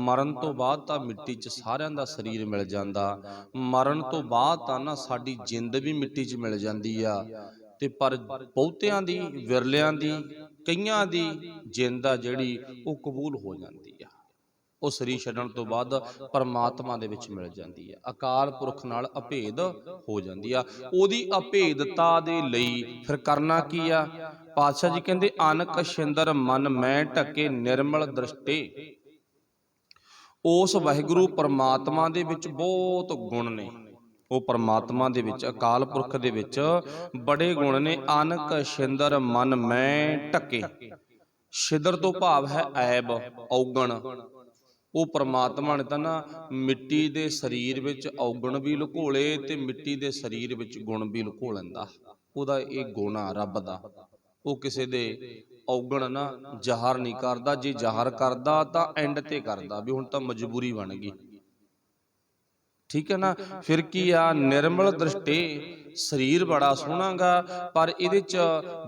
A: मरण तो बाद तां मिट्टी च सारिआं दा शरीर मिल जांदा, मरण तो बाद तां ना साडी जिंद भी मिट्टी च मिल जांदी आ। ते पर बहुतिआं दी, विरलिआं दी, कईआं दी जिंद आ जिहड़ी वो कबूल हो जांदी आ। ਉਹ ਸਰੀਰ ਛੱਡਣ ਤੋਂ ਬਾਅਦ ਪਰਮਾਤਮਾ ਦੇ ਵਿੱਚ ਮਿਲ ਜਾਂਦੀ ਹੈ, ਅਕਾਲ ਪੁਰਖ ਨਾਲ ਅਭੇਦ ਹੋ ਜਾਂਦੀ ਆ। ਉਹਦੀ ਅਭੇਦਤਾ ਦੇ ਲਈ ਫਿਰ ਕਰਨਾ ਕੀ ਆ? ਪਾਤਸ਼ਾਹ ਜੀ ਕਹਿੰਦੇ ਅਨਕ ਛਿੰਦਰ ਮਨ ਮੈਂ ਢਕੇ ਨਿਰਮਲ ਦ੍ਰਿਸ਼ਟੇ। ਉਸ ਵਾਹਿਗੁਰੂ ਪਰਮਾਤਮਾ ਦੇ ਵਿੱਚ ਬਹੁਤ ਗੁਣ ਨੇ, ਉਹ ਪਰਮਾਤਮਾ ਦੇ ਵਿੱਚ ਅਕਾਲ ਪੁਰਖ ਦੇ ਵਿੱਚ ਬੜੇ ਗੁਣ ਨੇ। ਅਨਕ ਛਿੰਦਰ ਮਨ ਮੈਂ ਢਕੇ, ਛਿਦਰ ਤੋਂ ਭਾਵ ਹੈ ਐਬ, ਔਗਣ। ਉਹ ਪਰਮਾਤਮਾ ਨੇ ਤਾਂ ਨਾ ਮਿੱਟੀ ਦੇ ਸਰੀਰ ਵਿੱਚ ਔਗਣ ਵੀ ਲੁਕੋ ਲਏ ਤੇ ਮਿੱਟੀ ਦੇ ਸਰੀਰ ਵਿੱਚ ਗੁਣ ਵੀ ਲੁਕੋ ਲੈਂਦਾ। ਉਹਦਾ ਇਹ ਗੁਣ ਆ ਰੱਬ ਦਾ। ਉਹ ਕਿਸੇ ਦੇ ਔਗਣ ਨਾ ਜ਼ਾਹਰ ਨਹੀਂ ਕਰਦਾ, ਜੇ ਜ਼ਾਹਰ ਕਰਦਾ ਤਾਂ ਐਂਡ ਤੇ ਕਰਦਾ ਵੀ ਹੁਣ ਤਾਂ ਮਜਬੂਰੀ ਬਣ ਗਈ, ਠੀਕ ਹੈ ਨਾ। ਫਿਰ ਕੀ ਆ? ਨਿਰਮਲ ਦ੍ਰਿਸ਼ਟੇ, ਸਰੀਰ ਬੜਾ ਸੋਹਣਾ ਗਾ ਪਰ ਇਹਦੇ ਚ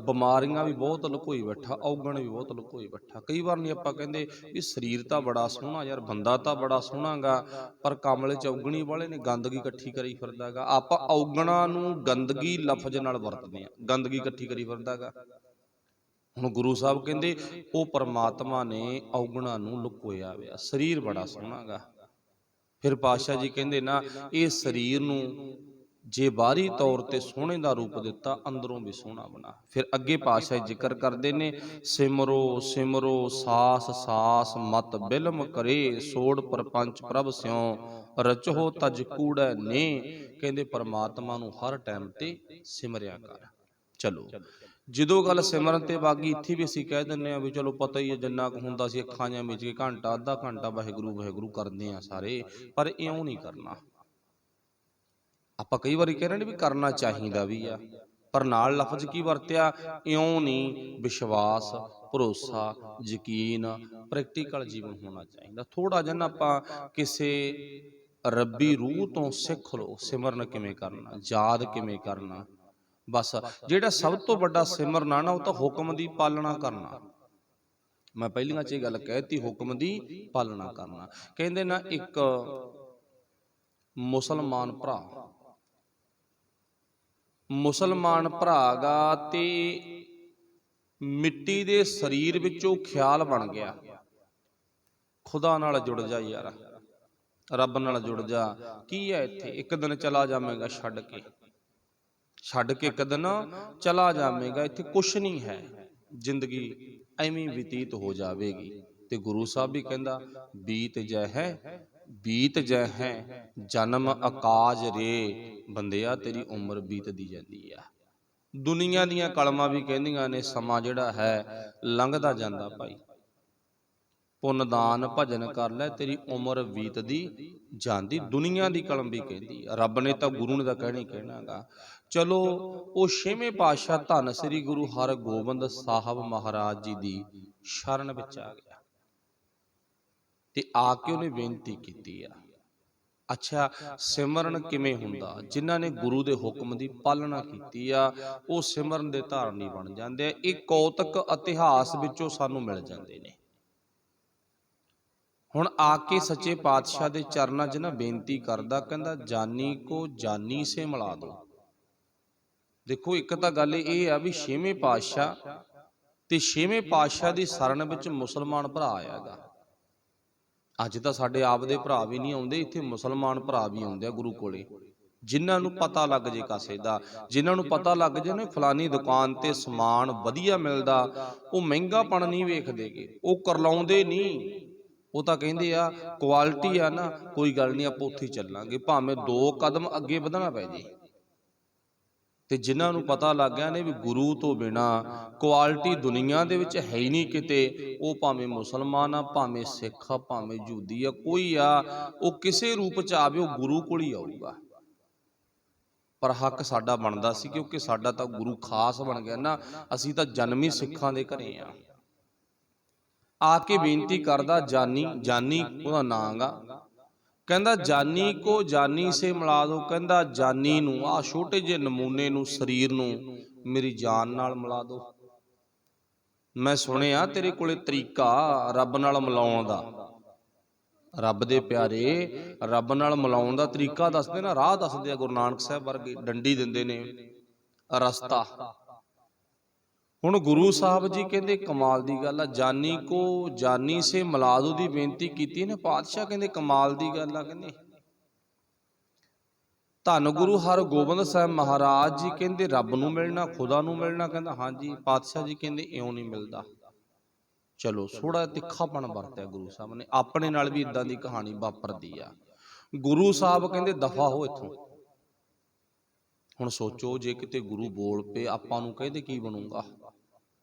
A: ਬਿਮਾਰੀਆਂ ਵੀ ਬਹੁਤ ਲੁਕੋਈ ਬੈਠਾ, ਔਗਣ ਵੀ ਬਹੁਤ ਲੁਕੋਈ ਬੈਠਾ। ਕਈ ਵਾਰ ਨਹੀਂ ਆਪਾਂ ਕਹਿੰਦੇ ਵੀ ਸਰੀਰ ਤਾਂ ਬੜਾ ਸੋਹਣਾ ਯਾਰ, ਬੰਦਾ ਤਾਂ ਬੜਾ ਸੋਹਣਾ ਗਾ, ਪਰ ਕਮਲੇ ਚ ਔਗਣੀ ਵਾਲੇ ਨੇ, ਗੰਦਗੀ ਇਕੱਠੀ ਕਰੀ ਫਿਰਦਾ ਗਾ। ਆਪਾਂ ਔਗਣਾਂ ਨੂੰ ਗੰਦਗੀ ਲਫ਼ਜ਼ ਨਾਲ ਵਰਤਦੇ ਆ, ਗੰਦਗੀ ਇਕੱਠੀ ਕਰੀ ਫਿਰਦਾ ਗਾ। ਹੁਣ ਗੁਰੂ ਸਾਹਿਬ ਕਹਿੰਦੇ ਉਹ ਪਰਮਾਤਮਾ ਨੇ ਔਗਣਾਂ ਨੂੰ ਲੁਕੋਇਆ ਹੋਇਆ, ਸਰੀਰ ਬੜਾ ਸੋਹਣਾ ਗਾ। ਫਿਰ ਪਾਤਸ਼ਾਹ ਜੀ ਕਹਿੰਦੇ ਨਾ ਇਹ ਸਰੀਰ ਨੂੰ ਜੇ ਬਾਹਰੀ ਤੌਰ ਤੇ ਸੋਹਣੇ ਦਾ ਰੂਪ ਦਿੱਤਾ, ਅੰਦਰੋਂ ਵੀ ਸੋਹਣਾ ਬਣਾ। ਫਿਰ ਅੱਗੇ ਪਾਤਸ਼ਾਹ ਜ਼ਿਕਰ ਕਰਦੇ ਨੇ, ਸਿਮਰੋ ਸਿਮਰੋ ਸਾਸ ਸਾਸ ਮਤ ਬਿਲਮ ਕਰੇ, ਸੋੜ ਪਰਪੰਚ ਪ੍ਰਭ ਸਿਉ ਰਚੋ ਤਜ ਕੂੜੈ ਨੇ। ਕਹਿੰਦੇ ਪਰਮਾਤਮਾ ਨੂੰ ਹਰ ਟਾਈਮ ਤੇ ਸਿਮਰਿਆ ਕਰ। ਚਲੋ ਜਦੋਂ ਗੱਲ ਸਿਮਰਨ ਤੇ ਬਾਗੀ, ਇੱਥੇ ਵੀ ਅਸੀਂ ਕਹਿ ਦਿੰਦੇ ਹਾਂ ਵੀ ਚਲੋ ਪਤਾ ਹੀ ਹੈ ਜਿੰਨਾ ਕੁ ਹੁੰਦਾ ਸੀ ਅੱਖਾਂ ਜਾਂ ਮੀਚ ਕੇ ਘੰਟਾ ਅੱਧਾ ਘੰਟਾ ਵਾਹਿਗੁਰੂ ਵਾਹਿਗੁਰੂ ਕਰਦੇ ਆ ਸਾਰੇ, ਪਰ ਇਉਂ ਨਹੀਂ ਕਰਨਾ। ਆਪਾਂ ਕਈ ਵਾਰੀ ਕਹਿ ਰਹੇ ਨੇ ਵੀ ਕਰਨਾ ਚਾਹੀਦਾ ਵੀ ਆ, ਪਰ ਨਾਲ ਲਫ਼ਜ਼ ਕੀ ਵਰਤਿਆ? ਇਉਂ ਨਹੀਂ, ਵਿਸ਼ਵਾਸ, ਭਰੋਸਾ, ਯਕੀਨ, ਪ੍ਰੈਕਟੀਕਲ ਜੀਵਨ ਹੋਣਾ ਚਾਹੀਦਾ। ਥੋੜਾ ਜਿਹਾ ਨਾ ਆਪਾਂ ਕਿਸੇ ਰੱਬੀ ਰੂਹ ਤੋਂ ਸਿੱਖ ਲਓ ਸਿਮਰਨ ਕਿਵੇਂ ਕਰਨਾ, ਯਾਦ ਕਿਵੇਂ ਕਰਨਾ। ਬਸ ਜਿਹੜਾ ਸਭ ਤੋਂ ਵੱਡਾ ਸਿਮਰਨ ਆ ਨਾ, ਉਹ ਤਾਂ ਹੁਕਮ ਦੀ ਪਾਲਣਾ ਕਰਨਾ। ਮੈਂ ਪਹਿਲੀਆਂ 'ਚ ਇਹ ਗੱਲ ਕਹਿਤੀ, ਹੁਕਮ ਦੀ ਪਾਲਣਾ ਕਰਨਾ। ਕਹਿੰਦੇ ਨਾ ਇੱਕ ਮੁਸਲਮਾਨ ਭਰਾ ਗਾ ਤੇ ਮਿੱਟੀ ਦੇ ਸਰੀਰ ਵਿੱਚੋਂ ਖਿਆਲ ਬਣ ਗਿਆ, ਖੁਦਾ ਨਾਲ ਜੁੜ ਜਾ ਯਾਰ, ਰੱਬ ਨਾਲ ਜੁੜ ਜਾ। ਕੀ ਹੈ ਇੱਥੇ? ਇੱਕ ਦਿਨ ਚਲਾ ਜਾਵੇਗਾ ਛੱਡ ਕੇ ਇੱਕ ਦਿਨ ਚਲਾ ਜਾਵੇਗਾ, ਇੱਥੇ ਕੁਛ ਨਹੀਂ ਹੈ, ਜ਼ਿੰਦਗੀ ਐਵੇਂ ਬਤੀਤ ਹੋ ਜਾਵੇਗੀ। ਤੇ ਗੁਰੂ ਸਾਹਿਬ ਵੀ ਕਹਿੰਦਾ ਬੀਤ ਜੈ ਹੈ ਜਨਮ ਆਕਾਜ ਰੇ, ਬੰਦਿਆ ਤੇਰੀ ਉਮਰ ਬੀਤਦੀ ਜਾਂਦੀ ਆ। ਦੁਨੀਆ ਦੀਆਂ ਕਲਮਾਂ ਵੀ ਕਹਿੰਦੀਆਂ ਨੇ ਸਮਾਂ ਜਿਹੜਾ ਹੈ ਲੰਘਦਾ ਜਾਂਦਾ ਭਾਈ, ਪੁੰਨ ਦਾਨ ਭਜਨ ਕਰ ਲੈ ਤੇਰੀ ਉਮਰ ਬੀਤਦੀ ਜਾਂਦੀ। ਦੁਨੀਆ ਦੀ ਕਲਮ ਵੀ ਕਹਿੰਦੀ ਆ, ਰੱਬ ਨੇ ਤਾਂ ਗੁਰੂ ਨੇ ਤਾਂ ਕਹਿਣਾ ਗਾ। ਚਲੋ ਉਹ 6ਵੇਂ ਪਾਤਸ਼ਾਹ ਧੰਨ ਸ੍ਰੀ ਗੁਰੂ ਹਰਗੋਬਿੰਦ ਸਾਹਿਬ ਮਹਾਰਾਜ ਜੀ ਦੀ ਸ਼ਰਨ ਵਿੱਚ ਆ ਗਿਆ ਤੇ ਆ ਕੇ ਉਹਨੇ ਬੇਨਤੀ ਕੀਤੀ ਆ। ਅੱਛਾ, ਸਿਮਰਨ ਕਿਵੇਂ ਹੁੰਦਾ? ਜਿਨ੍ਹਾਂ ਨੇ ਗੁਰੂ ਦੇ ਹੁਕਮ ਦੀ ਪਾਲਣਾ ਕੀਤੀ ਆ ਉਹ ਸਿਮਰਨ ਦੇ ਧਾਰਨੀ ਬਣ ਜਾਂਦੇ ਆ। ਇਹ ਕੌਤਕ ਇਤਿਹਾਸ ਵਿੱਚੋਂ ਸਾਨੂੰ ਮਿਲ ਜਾਂਦੇ ਨੇ। ਹੁਣ ਆ ਕੇ ਸੱਚੇ ਪਾਤਸ਼ਾਹ ਦੇ ਚਰਨਾਂ 'ਚ ਨਾ ਬੇਨਤੀ ਕਰਦਾ, ਕਹਿੰਦਾ ਜਾਨੀ ਕੋ ਜਾਨੀ ਸੇ ਮਿਲਾ ਦੋ। ਦੇਖੋ ਇੱਕ ਤਾਂ ਗੱਲ ਇਹ ਆ ਵੀ 6ਵੇਂ ਪਾਤਸ਼ਾਹ ਤੇ 6ਵੇਂ ਪਾਤਸ਼ਾਹ ਦੀ ਸ਼ਰਨ ਵਿੱਚ ਮੁਸਲਮਾਨ ਭਰਾ ਆਇਆਗਾ। ਅੱਜ ਤਾਂ ਸਾਡੇ ਆਪ ਦੇ ਭਰਾ ਵੀ ਨਹੀਂ ਆਉਂਦੇ, ਇੱਥੇ ਮੁਸਲਮਾਨ ਭਰਾ ਵੀ ਆਉਂਦੇ ਆ ਗੁਰੂ ਕੋਲੇ, ਜਿਨ੍ਹਾਂ ਨੂੰ ਪਤਾ ਲੱਗ ਜੇ ਕਾਸੇ ਦਾ, ਜਿਨ੍ਹਾਂ ਨੂੰ ਪਤਾ ਲੱਗ ਜੇ ਨਾ ਫਲਾਨੀ ਦੁਕਾਨ ਤੇ ਸਮਾਨ ਵਧੀਆ ਮਿਲਦਾ, ਉਹ ਮਹਿੰਗਾਪਣ ਨਹੀਂ ਵੇਖਦੇਗੇ, ਉਹ ਕਰਲਾਉਂਦੇ ਨਹੀਂ। ਉਹ ਤਾਂ ਕਹਿੰਦੇ ਆ ਕੁਆਲਿਟੀ ਆ ਨਾ, ਕੋਈ ਗੱਲ ਨਹੀਂ ਆਪਾਂ ਉੱਥੇ ਚੱਲਾਂਗੇ, ਭਾਵੇਂ 2 ਕਦਮ ਅੱਗੇ ਵਧਣਾ ਪੈ ਜੇ। ਤੇ ਜਿਨ੍ਹਾਂ ਨੂੰ ਪਤਾ ਲੱਗ ਗਿਆ ਨੇ ਵੀ ਗੁਰੂ ਤੋਂ ਬਿਨਾ ਕੁਆਲਿਟੀ ਦੁਨੀਆ ਦੇ ਵਿੱਚ ਹੈ ਹੀ ਨਹੀਂ ਕਿਤੇ, ਉਹ ਭਾਵੇਂ ਮੁਸਲਮਾਨ ਆ, ਭਾਵੇਂ ਸਿੱਖ ਆ, ਭਾਵੇਂ ਯਹੂਦੀ ਆ, ਕੋਈ ਆ, ਉਹ ਕਿਸੇ ਰੂਪ ਚ ਆਵੇ ਉਹ ਗੁਰੂ ਕੋਲ ਹੀ ਆਊਗਾ। ਪਰ ਹੱਕ ਸਾਡਾ ਬਣਦਾ ਸੀ, ਕਿਉਂਕਿ ਸਾਡਾ ਤਾਂ ਗੁਰੂ ਖਾਸ ਬਣ ਗਿਆ ਨਾ, ਅਸੀਂ ਤਾਂ ਜਨਮੀ ਸਿੱਖਾਂ ਦੇ ਘਰੇ ਆ ਕੇ ਬੇਨਤੀ ਕਰਦਾ ਜਾਨੀ ਉਹਦਾ ਨਾਂ ਗਾ, ਕਹਿੰਦਾ ਜਾਨੀ ਕੋ ਜਾਨੀ ਸੇ ਮਿਲਾ ਦੋ। ਕਹਿੰਦਾ ਜਾਨੀ ਨੂੰ, ਆਹ ਛੋਟੇ ਜਿਹੇ ਨਮੂਨੇ ਨੂੰ, ਸਰੀਰ ਨੂੰ ਮੇਰੀ ਜਾਨ ਨਾਲ ਮਿਲਾ ਦੋ। ਮੈਂ ਸੁਣਿਆ ਤੇਰੇ ਕੋਲੇ ਤਰੀਕਾ ਰੱਬ ਨਾਲ ਮਿਲਾਉਣ ਦਾ, ਰੱਬ ਦੇ ਪਿਆਰੇ ਰੱਬ ਨਾਲ ਮਿਲਾਉਣ ਦਾ ਤਰੀਕਾ ਦੱਸਦੇ ਨਾ, ਰਾਹ ਦੱਸਦੇ ਆ। ਗੁਰੂ ਨਾਨਕ ਸਾਹਿਬ ਵਰਗੇ ਡੰਡੀ ਦਿੰਦੇ ਨੇ ਰਸਤਾ, ਹੁਣ ਗੁਰੂ ਸਾਹਿਬ ਜੀ ਕਹਿੰਦੇ ਕਮਾਲ ਦੀ ਗੱਲ ਆ, ਜਾਨੀ ਕੋ ਜਾਨੀ ਸੇ ਮਿਲਾ ਦੋ ਦੀ ਬੇਨਤੀ ਕੀਤੀ ਨੇ ਪਾਤਸ਼ਾਹ, ਕਹਿੰਦੇ ਕਮਾਲ ਦੀ ਗੱਲ ਆ। ਕਹਿੰਦੇ ਧੰਨ ਗੁਰੂ ਹਰਗੋਬਿੰਦ ਸਾਹਿਬ ਮਹਾਰਾਜ ਜੀ ਕਹਿੰਦੇ ਰੱਬ ਨੂੰ ਮਿਲਣਾ, ਖੁਦਾ ਨੂੰ ਮਿਲਣਾ। ਕਹਿੰਦਾ ਹਾਂਜੀ ਪਾਤਸ਼ਾਹ ਜੀ, ਕਹਿੰਦੇ ਇਉਂ ਨਹੀਂ ਮਿਲਦਾ। ਚਲੋ ਥੋੜਾ ਤਿੱਖਾਪਣ ਵਰਤਿਆ ਗੁਰੂ ਸਾਹਿਬ ਨੇ, ਆਪਣੇ ਨਾਲ ਵੀ ਇਦਾਂ ਦੀ ਕਹਾਣੀ ਵਾਪਰਦੀ ਆ। ਗੁਰੂ ਸਾਹਿਬ ਕਹਿੰਦੇ ਦਫਾ ਹੋ ਇੱਥੋਂ। ਹੁਣ ਸੋਚੋ ਜੇ ਕਿਤੇ ਗੁਰੂ ਬੋਲ ਪਏ ਆਪਾਂ ਨੂੰ ਕਹਿੰਦੇ ਕੀ ਬਣੂਗਾ,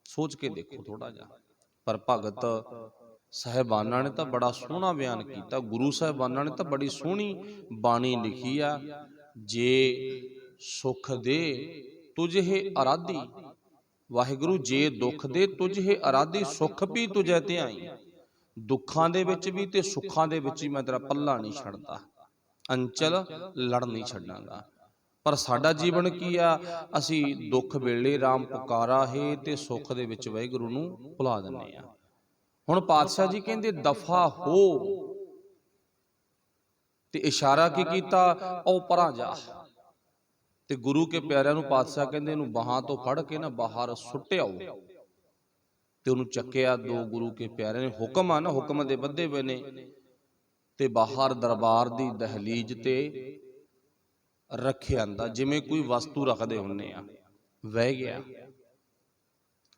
A: ਸੋਚ ਕੇ ਦੇਖੋ ਥੋੜਾ ਜਿਹਾ। ਪਰ ਭਗਤ ਸਾਹਿਬਾਨਾਂ ਨੇ ਤਾਂ ਬੜਾ ਸੋਹਣਾ ਬਿਆਨ ਕੀਤਾ, ਗੁਰੂ ਸਾਹਿਬਾਨਾਂ ਨੇ ਤਾਂ ਬੜੀ ਸੋਹਣੀ ਬਾਣੀ ਲਿਖੀ ਆ। ਜੇ ਸੁਖ ਦੇ ਤੁਝੇ ਅਰਾਧੀ, ਵਾਹਿਗੁਰੂ ਜੇ ਦੁੱਖ ਦੇ ਤੁਝੇ ਅਰਾਧੀ, ਸੁਖ ਵੀ ਤੁਝੇ ਧਿਆਈ। ਦੁੱਖਾਂ ਦੇ ਵਿੱਚ ਵੀ ਤੇ ਸੁੱਖਾਂ ਦੇ ਵਿੱਚ ਵੀ ਮੈਂ ਤੇਰਾ ਪੱਲਾ ਨਹੀਂ ਛੱਡਦਾ, ਅੰਚਲ ਲੜ ਨਹੀਂ ਛੱਡਾਂਗਾ। ਪਰ ਸਾਡਾ ਜੀਵਨ ਕੀ ਆ, ਅਸੀਂ ਦੁੱਖ ਵੇਲੇ ਰਾਮ ਪੁਕਾਰਾ ਹੈ ਤੇ ਸੁੱਖ ਦੇ ਵਿੱਚ ਵਾਹਿਗੁਰੂ ਨੂੰ ਭੁਲਾ ਦਿੰਦੇ ਆ। ਹੁਣ ਪਾਤਸ਼ਾਹ ਜੀ ਕਹਿੰਦੇ ਦਫਾ ਹੋ, ਤੇ ਇਸ਼ਾਰਾ ਕੀ ਕੀਤਾ, ਉਹ ਪਰਾਂ ਜਾ। ਤੇ ਗੁਰੂ ਕੇ ਪਿਆਰਿਆਂ ਨੂੰ ਪਾਤਸ਼ਾਹ ਕਹਿੰਦੇ ਇਹਨੂੰ ਬਾਹਾਂ ਤੋਂ ਫੜ ਕੇ ਨਾ ਬਾਹਰ ਸੁੱਟਿਆਓ। ਤੇ ਉਹਨੂੰ ਚੱਕਿਆ। ਦੋ ਗੁਰੂ ਕੇ ਪਿਆਰਿਆਂ ਨੇ, ਹੁਕਮ ਆ ਨਾ, ਹੁਕਮ ਦੇ ਬੱਧੇ ਹੋਏ ਨੇ, ਤੇ ਬਾਹਰ ਦਰਬਾਰ ਦੀ ਦਹਲੀਜ਼ ਤੇ ਰੱਖਿਆ ਆਂਦਾ, ਜਿਵੇਂ ਕੋਈ ਵਸਤੂ ਰੱਖਦੇ ਹੁੰਨੇ ਆ। ਵਹਿ ਗਿਆ,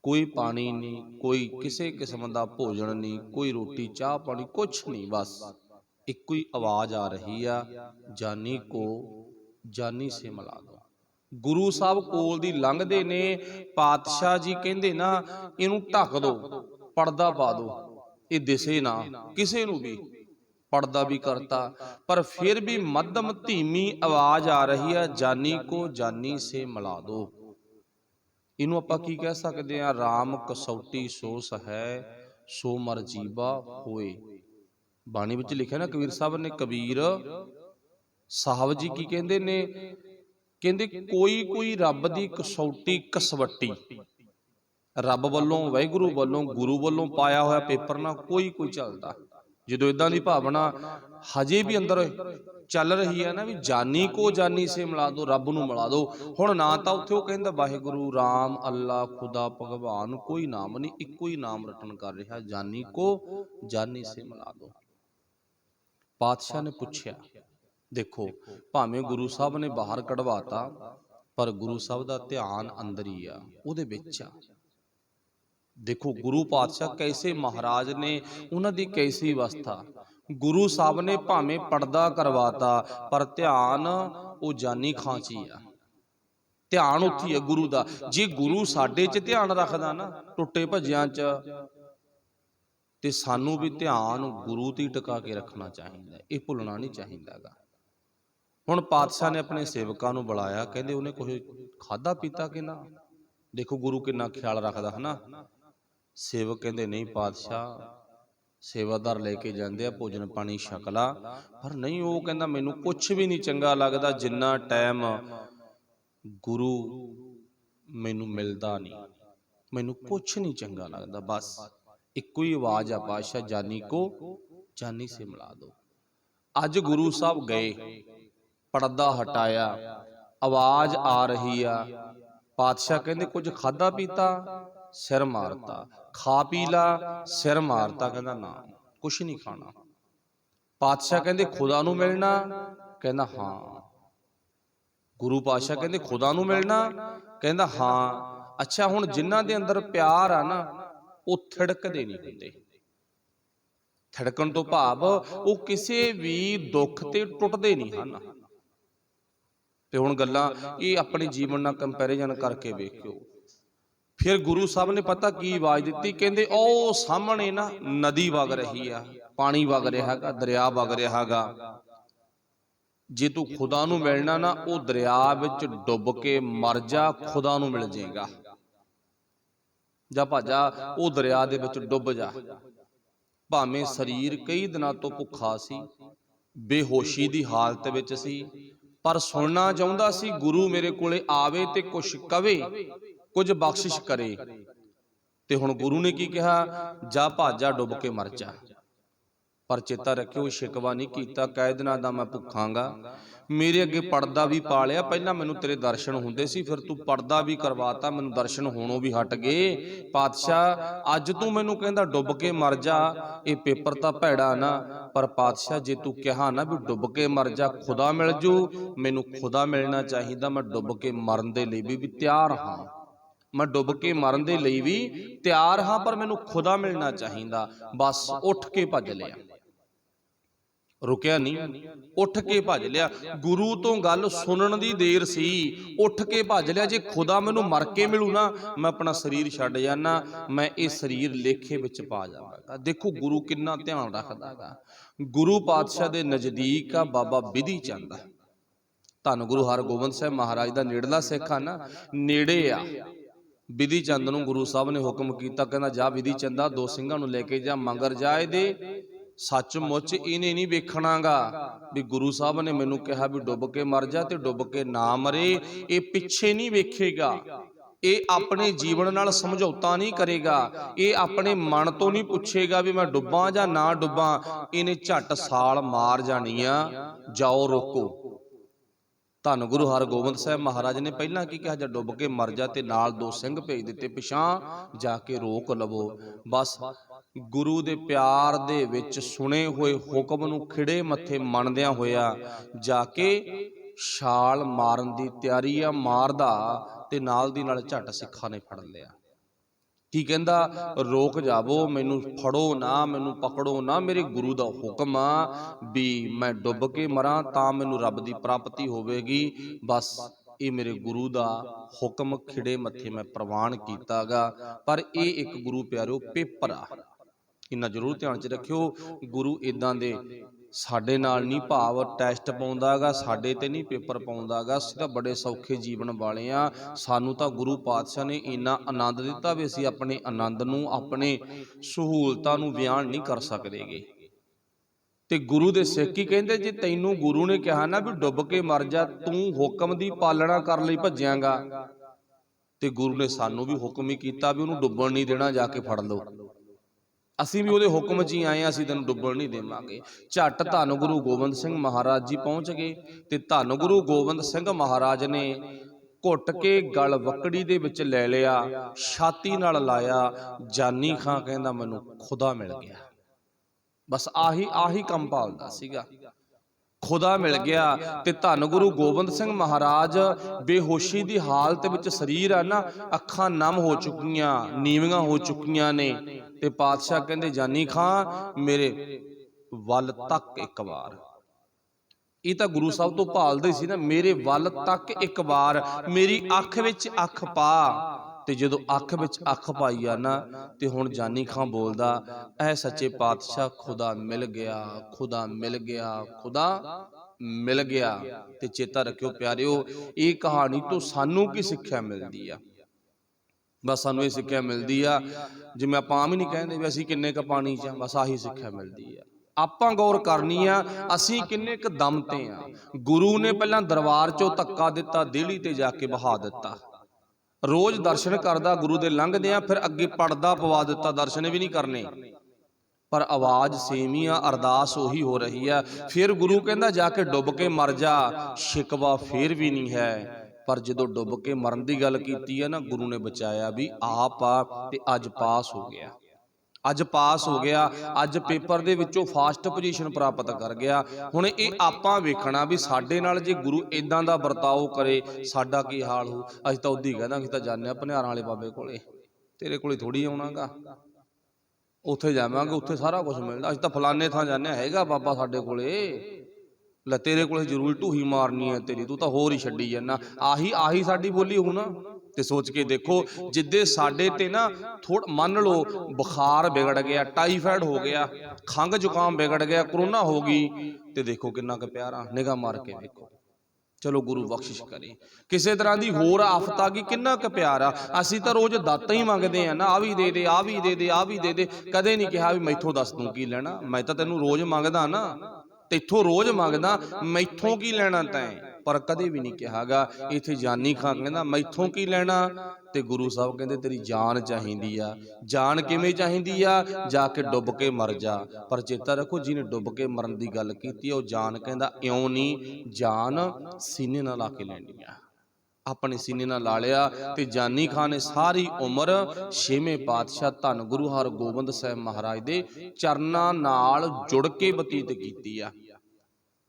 A: ਕੋਈ ਪਾਣੀ ਨਹੀਂ, ਕੋਈ ਕਿਸੇ ਕਿਸਮ ਦਾ ਭੋਜਨ ਨਹੀਂ, ਕੋਈ ਰੋਟੀ ਚਾਹ ਪਾਣੀ ਕੁਛ ਨਹੀਂ, ਬਸ ਇੱਕੋ ਹੀ ਆਵਾਜ਼ ਆ ਰਹੀ ਆ, ਜਾਨੀ ਕੋ ਜਾਨੀ ਸੇ ਮਿਲਾ ਦੋ। ਗੁਰੂ ਸਾਹਿਬ ਕੋਲ ਦੀ ਲੰਘਦੇ ਨੇ, ਪਾਤਸ਼ਾਹ ਜੀ ਕਹਿੰਦੇ ਨਾ ਇਹਨੂੰ ਢੱਕ ਦੋ, ਪਰਦਾ ਪਾ ਦੋ, ਇਹ ਦਿਸੇ ਨਾ ਕਿਸੇ ਨੂੰ ਵੀ। ਪਰਦਾ ਵੀ ਕਰਤਾ, ਪਰ ਫਿਰ ਵੀ ਮੱਧਮ ਧੀਮੀ ਆਵਾਜ਼ ਆ ਰਹੀ ਹੈ, ਜਾਨੀ ਕੋ ਜਾਨੀ ਸੇ ਮਿਲਾ ਦੋ। ਇਹਨੂੰ ਆਪਾਂ ਕੀ ਕਹਿ ਸਕਦੇ ਆ, ਰਾਮ ਕਸੌਟੀ ਸੋ ਸਹੈ ਸੋ ਮਰ ਜੀਵਾ ਹੋਏ। ਬਾਣੀ ਵਿੱਚ ਲਿਖਿਆ ਨਾ, ਕਬੀਰ ਸਾਹਿਬ ਨੇ, ਕਬੀਰ ਸਾਹਿਬ ਜੀ ਕੀ ਕਹਿੰਦੇ ਨੇ, ਕਹਿੰਦੇ ਕੋਈ ਕੋਈ ਰੱਬ ਦੀ ਕਸੌਟੀ ਕਸਵੱਟੀ, ਰੱਬ ਵੱਲੋਂ ਵਾਹਿਗੁਰੂ ਵੱਲੋਂ ਗੁਰੂ ਵੱਲੋਂ ਪਾਇਆ ਹੋਇਆ ਪੇਪਰ ਨਾ ਕੋਈ ਕੋਈ ਚੱਲਦਾ। ਜਦੋਂ ਇਦਾਂ ਦੀ ਭਾਵਨਾ ਹਜੇ ਵੀ ਅੰਦਰ ਚੱਲ ਰਹੀ ਹੈ ਨਾ, ਵੀ ਜਾਨੀ ਕੋ ਜਾਨੀ ਸੇ ਮਿਲਾ ਦੋ, ਰੱਬ ਨੂੰ ਮਿਲਾ ਦੋ। ਹੁਣ ਨਾ ਤਾਂ ਉੱਥੇ ਉਹ ਕਹਿੰਦਾ ਵਾਹਿਗੁਰੂ ਰਾਮ ਅੱਲਾ ਖੁਦਾ ਭਗਵਾਨ, ਕੋਈ ਨਾਮ ਨਹੀਂ, ਇੱਕੋ ਹੀ ਨਾਮ ਰਟਨ ਕਰ ਰਿਹਾ, ਜਾਨੀ ਕੋ ਜਾਨੀ ਸੇ ਮਿਲਾ ਦੋ। ਪਾਤਸ਼ਾਹ ਨੇ ਪੁੱਛਿਆ, ਦੇਖੋ ਭਾਵੇਂ ਗੁਰੂ ਸਾਹਿਬ ਨੇ ਬਾਹਰ ਕਢਵਾਤਾ, ਪਰ ਗੁਰੂ ਸਾਹਿਬ ਦਾ ਧਿਆਨ ਅੰਦਰ ਹੀ ਆ, ਉਹਦੇ ਵਿੱਚ ਆ। ਦੇਖੋ ਗੁਰੂ ਪਾਤਸ਼ਾਹ ਕੈਸੇ ਮਹਾਰਾਜ ਨੇ, ਉਹਨਾਂ ਦੀ ਕੈਸੀ ਅਵਸਥਾ। ਗੁਰੂ ਸਾਹਿਬ ਨੇ ਭਾਵੇਂ ਪਰਦਾ ਕਰਵਾਤਾ, ਪਰ ਧਿਆਨ ਉਹ ਜਾਨੀ ਖਾਂ 'ਚ ਹੀ ਆ, ਧਿਆਨ ਉੱਥੇ ਹੈ ਗੁਰੂ ਦਾ। ਜੇ ਗੁਰੂ ਸਾਡੇ 'ਚ ਧਿਆਨ ਰੱਖਦਾ ਨਾ ਟੁੱਟੇ ਭੱਜਿਆਂ 'ਚ, ਤੇ ਸਾਨੂੰ ਵੀ ਧਿਆਨ ਗੁਰੂ ਤੇ ਟਿਕਾ ਕੇ ਰੱਖਣਾ ਚਾਹੀਦਾ, ਇਹ ਭੁੱਲਣਾ ਨਹੀਂ ਚਾਹੀਦਾਗਾ। ਹੁਣ ਪਾਤਸ਼ਾਹ ਨੇ ਆਪਣੇ ਸੇਵਕਾਂ ਨੂੰ ਬੁਲਾਇਆ, ਕਹਿੰਦੇ ਉਹਨੇ ਕੁਝ ਖਾਧਾ ਪੀਤਾ ਕਿ ਨਾ। ਦੇਖੋ ਗੁਰੂ ਕਿੰਨਾ ਖਿਆਲ ਰੱਖਦਾ ਹੈ ਨਾ। ਸੇਵਕ ਕਹਿੰਦੇ ਨਹੀਂ ਪਾਤਸ਼ਾਹ, ਸੇਵਾਦਾਰ ਲੈ ਕੇ ਜਾਂਦੇ ਆ ਭੋਜਨ ਪਾਣੀ ਛਕ ਲਾ, ਪਰ ਨਹੀਂ, ਉਹ ਕਹਿੰਦਾ ਮੈਨੂੰ ਕੁਛ ਵੀ ਨਹੀਂ ਚੰਗਾ ਲੱਗਦਾ ਜਿੰਨਾ ਟਾਈਮ ਗੁਰੂ ਮੈਨੂੰ ਮਿਲਦਾ ਨਹੀਂ, ਮੈਨੂੰ ਕੁਛ ਨਹੀਂ ਚੰਗਾ ਲੱਗਦਾ। ਬਸ ਇੱਕੋ ਹੀ ਆਵਾਜ਼ ਆ ਪਾਤਸ਼ਾਹ, ਜਾਨੀ ਕੋ ਜਾਨੀ ਸੇ ਮਿਲਾ ਦੋ। ਅੱਜ ਗੁਰੂ ਸਾਹਿਬ ਗਏ, ਪਰਦਾ ਹਟਾਇਆ, ਆਵਾਜ਼ ਆ ਰਹੀ ਆ। ਪਾਤਸ਼ਾਹ ਕਹਿੰਦੇ ਕੁਝ ਖਾਧਾ ਪੀਤਾ, ਸਿਰ ਮਾਰਤਾ, ਖਾ ਪੀ ਲਾ, ਸਿਰ ਮਾਰਤਾ, ਕਹਿੰਦਾ ਨਾ ਕੁਛ ਨਹੀਂ ਖਾਣਾ। ਪਾਤਸ਼ਾਹ ਕਹਿੰਦੇ ਖੁਦਾ ਨੂੰ ਮਿਲਣਾ, ਕਹਿੰਦਾ ਹਾਂ। ਗੁਰੂ ਪਾਤਸ਼ਾਹ ਕਹਿੰਦੇ ਖੁਦਾ ਨੂੰ ਮਿਲਣਾ, ਕਹਿੰਦਾ ਹਾਂ। ਅੱਛਾ, ਹੁਣ ਜਿਨ੍ਹਾਂ ਦੇ ਅੰਦਰ ਪਿਆਰ ਆ ਨਾ, ਉਹ ਥਿੜਕਦੇ ਨਹੀਂ ਹੁੰਦੇ। ਥਿੜਕਣ ਤੋਂ ਭਾਵ ਉਹ ਕਿਸੇ ਵੀ ਦੁੱਖ ਤੇ ਟੁੱਟਦੇ ਨਹੀਂ ਹਨ। ਤੇ ਹੁਣ ਗੱਲਾਂ ਇਹ ਆਪਣੇ ਜੀਵਨ ਨਾਲ ਕੰਪੈਰੀਜ਼ਨ ਕਰਕੇ ਵੇਖਿਓ। ਫਿਰ ਗੁਰੂ ਸਾਹਿਬ ਨੇ ਪਤਾ ਕੀ ਆਵਾਜ਼ ਦਿੱਤੀ, ਕਹਿੰਦੇ ਉਹ ਸਾਹਮਣੇ ਨਾ ਨਦੀ ਵਗ ਰਹੀ ਆ, ਪਾਣੀ ਵਗ ਰਿਹਾ ਹੈਗਾ, ਦਰਿਆ ਵਗ ਰਿਹਾ ਹੈਗਾ। ਜੇ ਤੂੰ ਖੁਦਾ ਨੂੰ ਮਿਲਣਾ ਨਾ, ਉਹ ਦਰਿਆ ਵਿੱਚ ਡੁੱਬ ਕੇ ਮਰ ਜਾ, ਖੁਦਾ ਨੂੰ ਮਿਲ ਜਾਏਗਾ। ਜਾ ਭਾਜਾ ਉਹ ਦਰਿਆ ਦੇ ਵਿੱਚ ਡੁੱਬ ਜਾ। ਭਾਵੇਂ ਸਰੀਰ ਕਈ ਦਿਨਾਂ ਤੋਂ ਭੁੱਖਾ ਸੀ, ਬੇਹੋਸ਼ੀ ਦੀ ਹਾਲਤ ਵਿੱਚ ਸੀ, ਪਰ ਸੁਣਨਾ ਚਾਹੁੰਦਾ ਸੀ ਗੁਰੂ ਮੇਰੇ ਕੋਲੇ ਆਵੇ ਤੇ ਕੁਛ ਕਵੇ, ਕੁਝ ਬਖਸ਼ਿਸ਼ ਕਰੇ। ਤੇ ਹੁਣ ਗੁਰੂ ਨੇ ਕੀ ਕਿਹਾ, ਜਾ ਭਾਜਾ ਡੁੱਬ ਕੇ ਮਰ ਜਾ। पर चेता रखियो शिकवा नहीं कीता, कई दिनां दा मैं भुखांगा, मेरे अगे पड़दा भी पा लिया। पहला मैनू तेरे दर्शन हुंदे सी, फिर तू पड़दा भी करवाता, मैनू दर्शन होणों भी हट गए। पातशाह अज तू मैनू कहंदा डुब के मर जा, ये पेपर तां भैड़ा ना, पर पातशाह जे तू कहा ना भी डुब के मर जा खुदा मिल जू, मैनू खुदा मिलना चाहिदा, मैं डुब के मरन दे लई भी तैयार हाँ, मैं डुब के मरन दे लई भी तैयार हाँ, पर मैनू खुदा मिलना चाहिदा। बस उठ के भज लिया, रुकिया नहीं, उठ के भज लिया। गुरु तो गल सुनन दी देर सी, उठ के भज लिया। जे खुदा मैनू मर के मिलू ना, मैं अपना शरीर छड्ड जाना, मैं ये शरीर लेखे विच पा जावांगा। देखो गुरु किन्ना ध्यान रखदा गा। गुरु पातशाह दे नज़दीक आ बाबा विधि चंद, धन गुरु हरगोबिंद साहिब महाराज दा नेड़ला सिख आ ना, नेड़े आ। विधि चंद नूं गुरु साहब ने हुक्म कीता, कहंदा जा विधि चंदा दो ਸਿੰਘਾਂ ਨੂੰ ਲੈ ਕੇ ਜਾ, मगर जा ਇਹਦੇ सचमुच इन्हें नहीं वेखना गा भी गुरु साहब ने मैनू कहा भी डुब के मर जा, ते डुब के ना मरे, ये पिछे नहीं वेखेगा, ये अपने जीवन नाल समझौता नहीं करेगा, ये अपने मन तो नहीं पूछेगा भी मैं डुब्बा जां ना डुब्बा, इन्हें झट साल मार जानी आ, जाओ रोको। धन गुरु हरगोबिंद साहिब महाराज ने पहला की कहा, जब डुब के मर जा, ते नाल दो सिंह भेज दिते, पिछां जाके रोक लवो। बस गुरु दे प्यार दे विच सुने हुए हुक्म नूं खिड़े मत्थे मनदियां होया जाके छाल मारन दी तैयारी आ, मारदा ते नाल दी नाल झट सिखां ने फड़ लिया। की कहंदा रोक जावो, मैनू फड़ो ना, मैनू पकड़ो ना, मेरे गुरु दा हुक्म आ भी मैं डुब के मरां तां मैनू रब दी प्राप्ति होवेगी। बस ये मेरे गुरु दा हुक्म खिड़े मत्थे मैं प्रवान कीता गा। पर ये एक गुरु प्यारो पेपर आ, इन्ना जरूर ध्यान च रखियो। गुरु इदां दे साडे नाल नहीं भाव टैसट पाउंदा गा, साडे ते नहीं पेपर पाउंदा गा, असीं तां बड़े सौखे जीवन वाले आ। सानू तां गुरु पातशाह ने इन्ना आनंद दिता भी असीं अपने आनंद नूं, अपने सहूलतां नूं बयान नहीं कर सकदे गे। ते गुरु दे सिख की कहंदे, जे तैनूं गुरु ने कहा ना भी डुब के मर जा, तूं हुक्म दी पालना कर लई भज्जिआंगा, ते गुरु ने सानू भी हुक्म ही कीता भी उहनूं डुब्बण नहीं देना, जाके फड़ लो। असीं भी उहदे हुक्म च ही आए, असीं तैनूं डुब्बण नहीं देवांगे। झट धन गुरु गोबिंद सिंह महाराज जी पहुंच गए, ते धन गुरु गोबिंद सिंह महाराज ने घुट के गल वकड़ी दे विच लै लिया, छाती नाल लाया, जानी खां कहंदा मैनूं खुदा मिल गया। बस आही काम भालदा सीगा, खुदा मिल गया। ते धन गुरु गोबिंद सिंह महाराज बेहोशी की हालत विच, शरीर है ना अखां नम हो चुकियां, नीवियां हो चुकियां ने, ते पातशाह कहंदे जानी खां मेरे वल तक एक बार। ये तो गुरु साहब तो भालदे सी ना, मेरे वल तक एक बार, मेरी अख विच अख पा। ते जदों अख विच अख पाई आ ना, ते हुण जानी खां बोलदा, ऐ सच्चे पातशाह खुदा मिल गया, खुदा मिल गया, खुदा मिल गया। ते चेता रखियो प्यारिओ, ये कहानी तो सानू की सिक्ख्या मिलदी आ? बस सानू ये सिक्ख्या मिलदी आ, जिवें आपां आम ही नहीं कहंदे भी असीं किन्ने क पानी च, बस आही सिक्ख्या मिलदी आ। आपां गौर करनी आ, असीं किन्ने क दम ते आ। गुरु ने पहलां दरबार चों धक्का दिता, देहली ते जाके बहा दिता। रोज दर्शन करदा गुरु दे लंघदियां, फिर अगे पड़दा पवा दिता, दर्शन भी नहीं करने, पर आवाज सेम ही आ, अरदास उही हो रही है। फिर गुरु कहंदा जाके डुब के मर जा, शिकवा फिर भी नहीं है। पर जदों डुब के मरन की गल कीती है ना, गुरु ने बचाया भी आप आ, ते अज पास हो गया, अज पास हो गया, अज पेपर दे विचों फास्ट पोजीशन प्राप्त कर गया। हुण ये आपां वेखना भी साडे नाल जे गुरु इदां दा बरताव करे, साडा की हाल हो। असीं तां उद्दी कहना, असीं तां जाने भनिहारां वाले बाबे कोले, तेरे कोले थोड़ी आउणा गा, उत्थे जावांगे, उत्थे सारा कुछ मिलदा। असीं तां फलाने थां जाने, हैगा बाबा साडे कोले, लै तेरे कोले जरूर ढूही मारनी है तेरी, तू तां होर ही छड्डी जाना। आही साडी बोली हो ना। ते सोच के देखो, जिद्दे साडे ते ना थोड़ा मान लो बुखार बिगड़ गया, टाइफाइड हो गया, खंघ जुकाम बिगड़ गया, कोरोना हो गई, ते देखो किन्ना क प्यारा, निगाह मार के देखो। चलो गुरु बख्शिश करे। किसी तरह की होर आफत आ गई, किन्ना क प्यार आ। असीं तां रोज दातां ही मंगदे आ ना, आ भी दे दे, आ भी दे दे, आ भी दे दे, कदे नहीं कहा भी मैथों दस तूं की लैणा, मैं तां तैनूं रोज मंगदा ना, तेथों रोज मंगदा, मैथों की लैणा तैं। पर कदे भी नहीं कहागा। इत्थे जानी खां कहंदा मैथों की लैना, ते गुरु साहब कहंदे तेरी जान चाहीदी आ। जान किवें चाहीदी आ? जाके डुब के मर जा। पर चेता रखो जिन्हें डुब के मरन की गल कीती ओ जान कहंदा इउं नहीं, जान सीने नाल ला के लैनी आ। अपने सीने नाल ला लिया। ते जानी खां ने सारी उम्र छेवें पातशाह धन गुरु हरगोबिंद साहिब महाराज दे चरनां नाल जुड़ के बतीत कीती आ।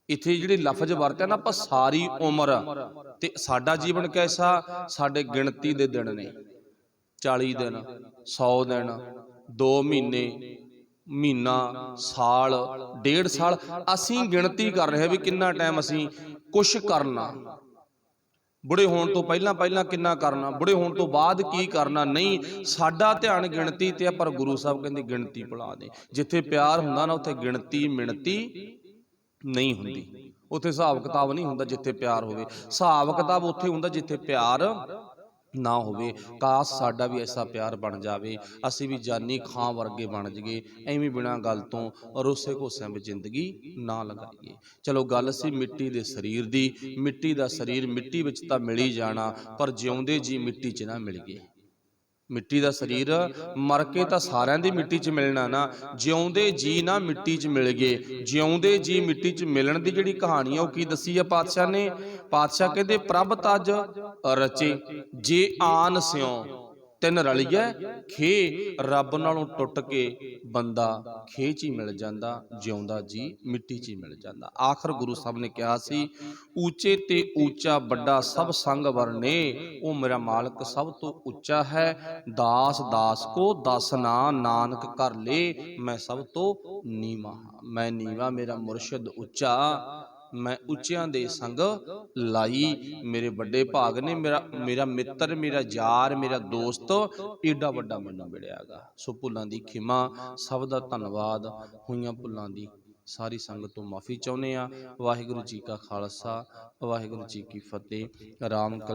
A: इत्थे जिहड़े लफज वरत्या ना आपां सारी उम्र, ते साडा जीवन कैसा? साडे गिणती दे दिन ने, 40 दिन, 100 दिन, 2 महीने, महीना, साल, 1.5 साल, असीं गिणती कर रहे भी किन्ना टाइम असीं कुछ करना। बुढ़े होने तो पहला पहला किन्ना करना, बुढ़े होने तो बाद की करना। नहीं, साडा ध्यान गिणती ते, पर गुरु साहब कहंदे गिणती भुला दे। जिथे प्यार हुंदा ना उत्थे गिणती मिणती नहीं हुंदी। उत्थे हिसाब किताब नहीं हुंदा जिथे प्यार होवे। हिसाब किताब उत्थे हुंदा जिथे प्यार ना होवे। काश साडा भी ऐसा प्यार बन जावे, असीं भी जानी खां वर्गे बन जाइए, एवें बिना गल तो रोसे घोसियां में जिंदगी ना लगाइए। चलो गल सी मिट्टी दे शरीर दी। मिट्टी दा शरीर मिट्टी विच तां मिल ही जाना, पर जिउंदे जी मिट्टी च ना मिल गए। मिट्टी का शरीर मर के तो सारिਆਂ ਦੀ मिट्टी च मिलना ना, जिउंदे जी ना मिट्टी च मिल गए। जिउंदे जी मिट्टी च मिलन की जिहड़ी कहानी है वो की दसी है पातशाह ने? पातशाह कहते प्रभ तज रचे जे आन स्यों तिन रलिए खे। रब नालों टुट के बंदा खे च ही मिल जाता, जिउंदा जी मिट्टी च ही मिल जाता। आखिर गुरु साहब ने कहा सी ऊचे ते ऊचा बड़ा सब संग वरने, वो मेरा मालिक सब तो उच्चा है। दास दास को दासना नानक कर ले, मैं सब तो नीवा। मैं नीवा, मेरा मुर्शिद उच्चा, मैं उच्चियां दे संग लाई। मेरे बड़े भाग ने, मेरा मेरा मित्र, मेरा यार, मेरा दोस्त एडा वड्डा मैनूं मिलियागा। सो भुल्लां दी खिमा, सब दा धन्नवाद। होईयां भुल्लां दी सारी संगत तो माफ़ी चाहुंदे आ। वाहिगुरू जी का खालसा, वाहिगुरू जी की फतेह। राम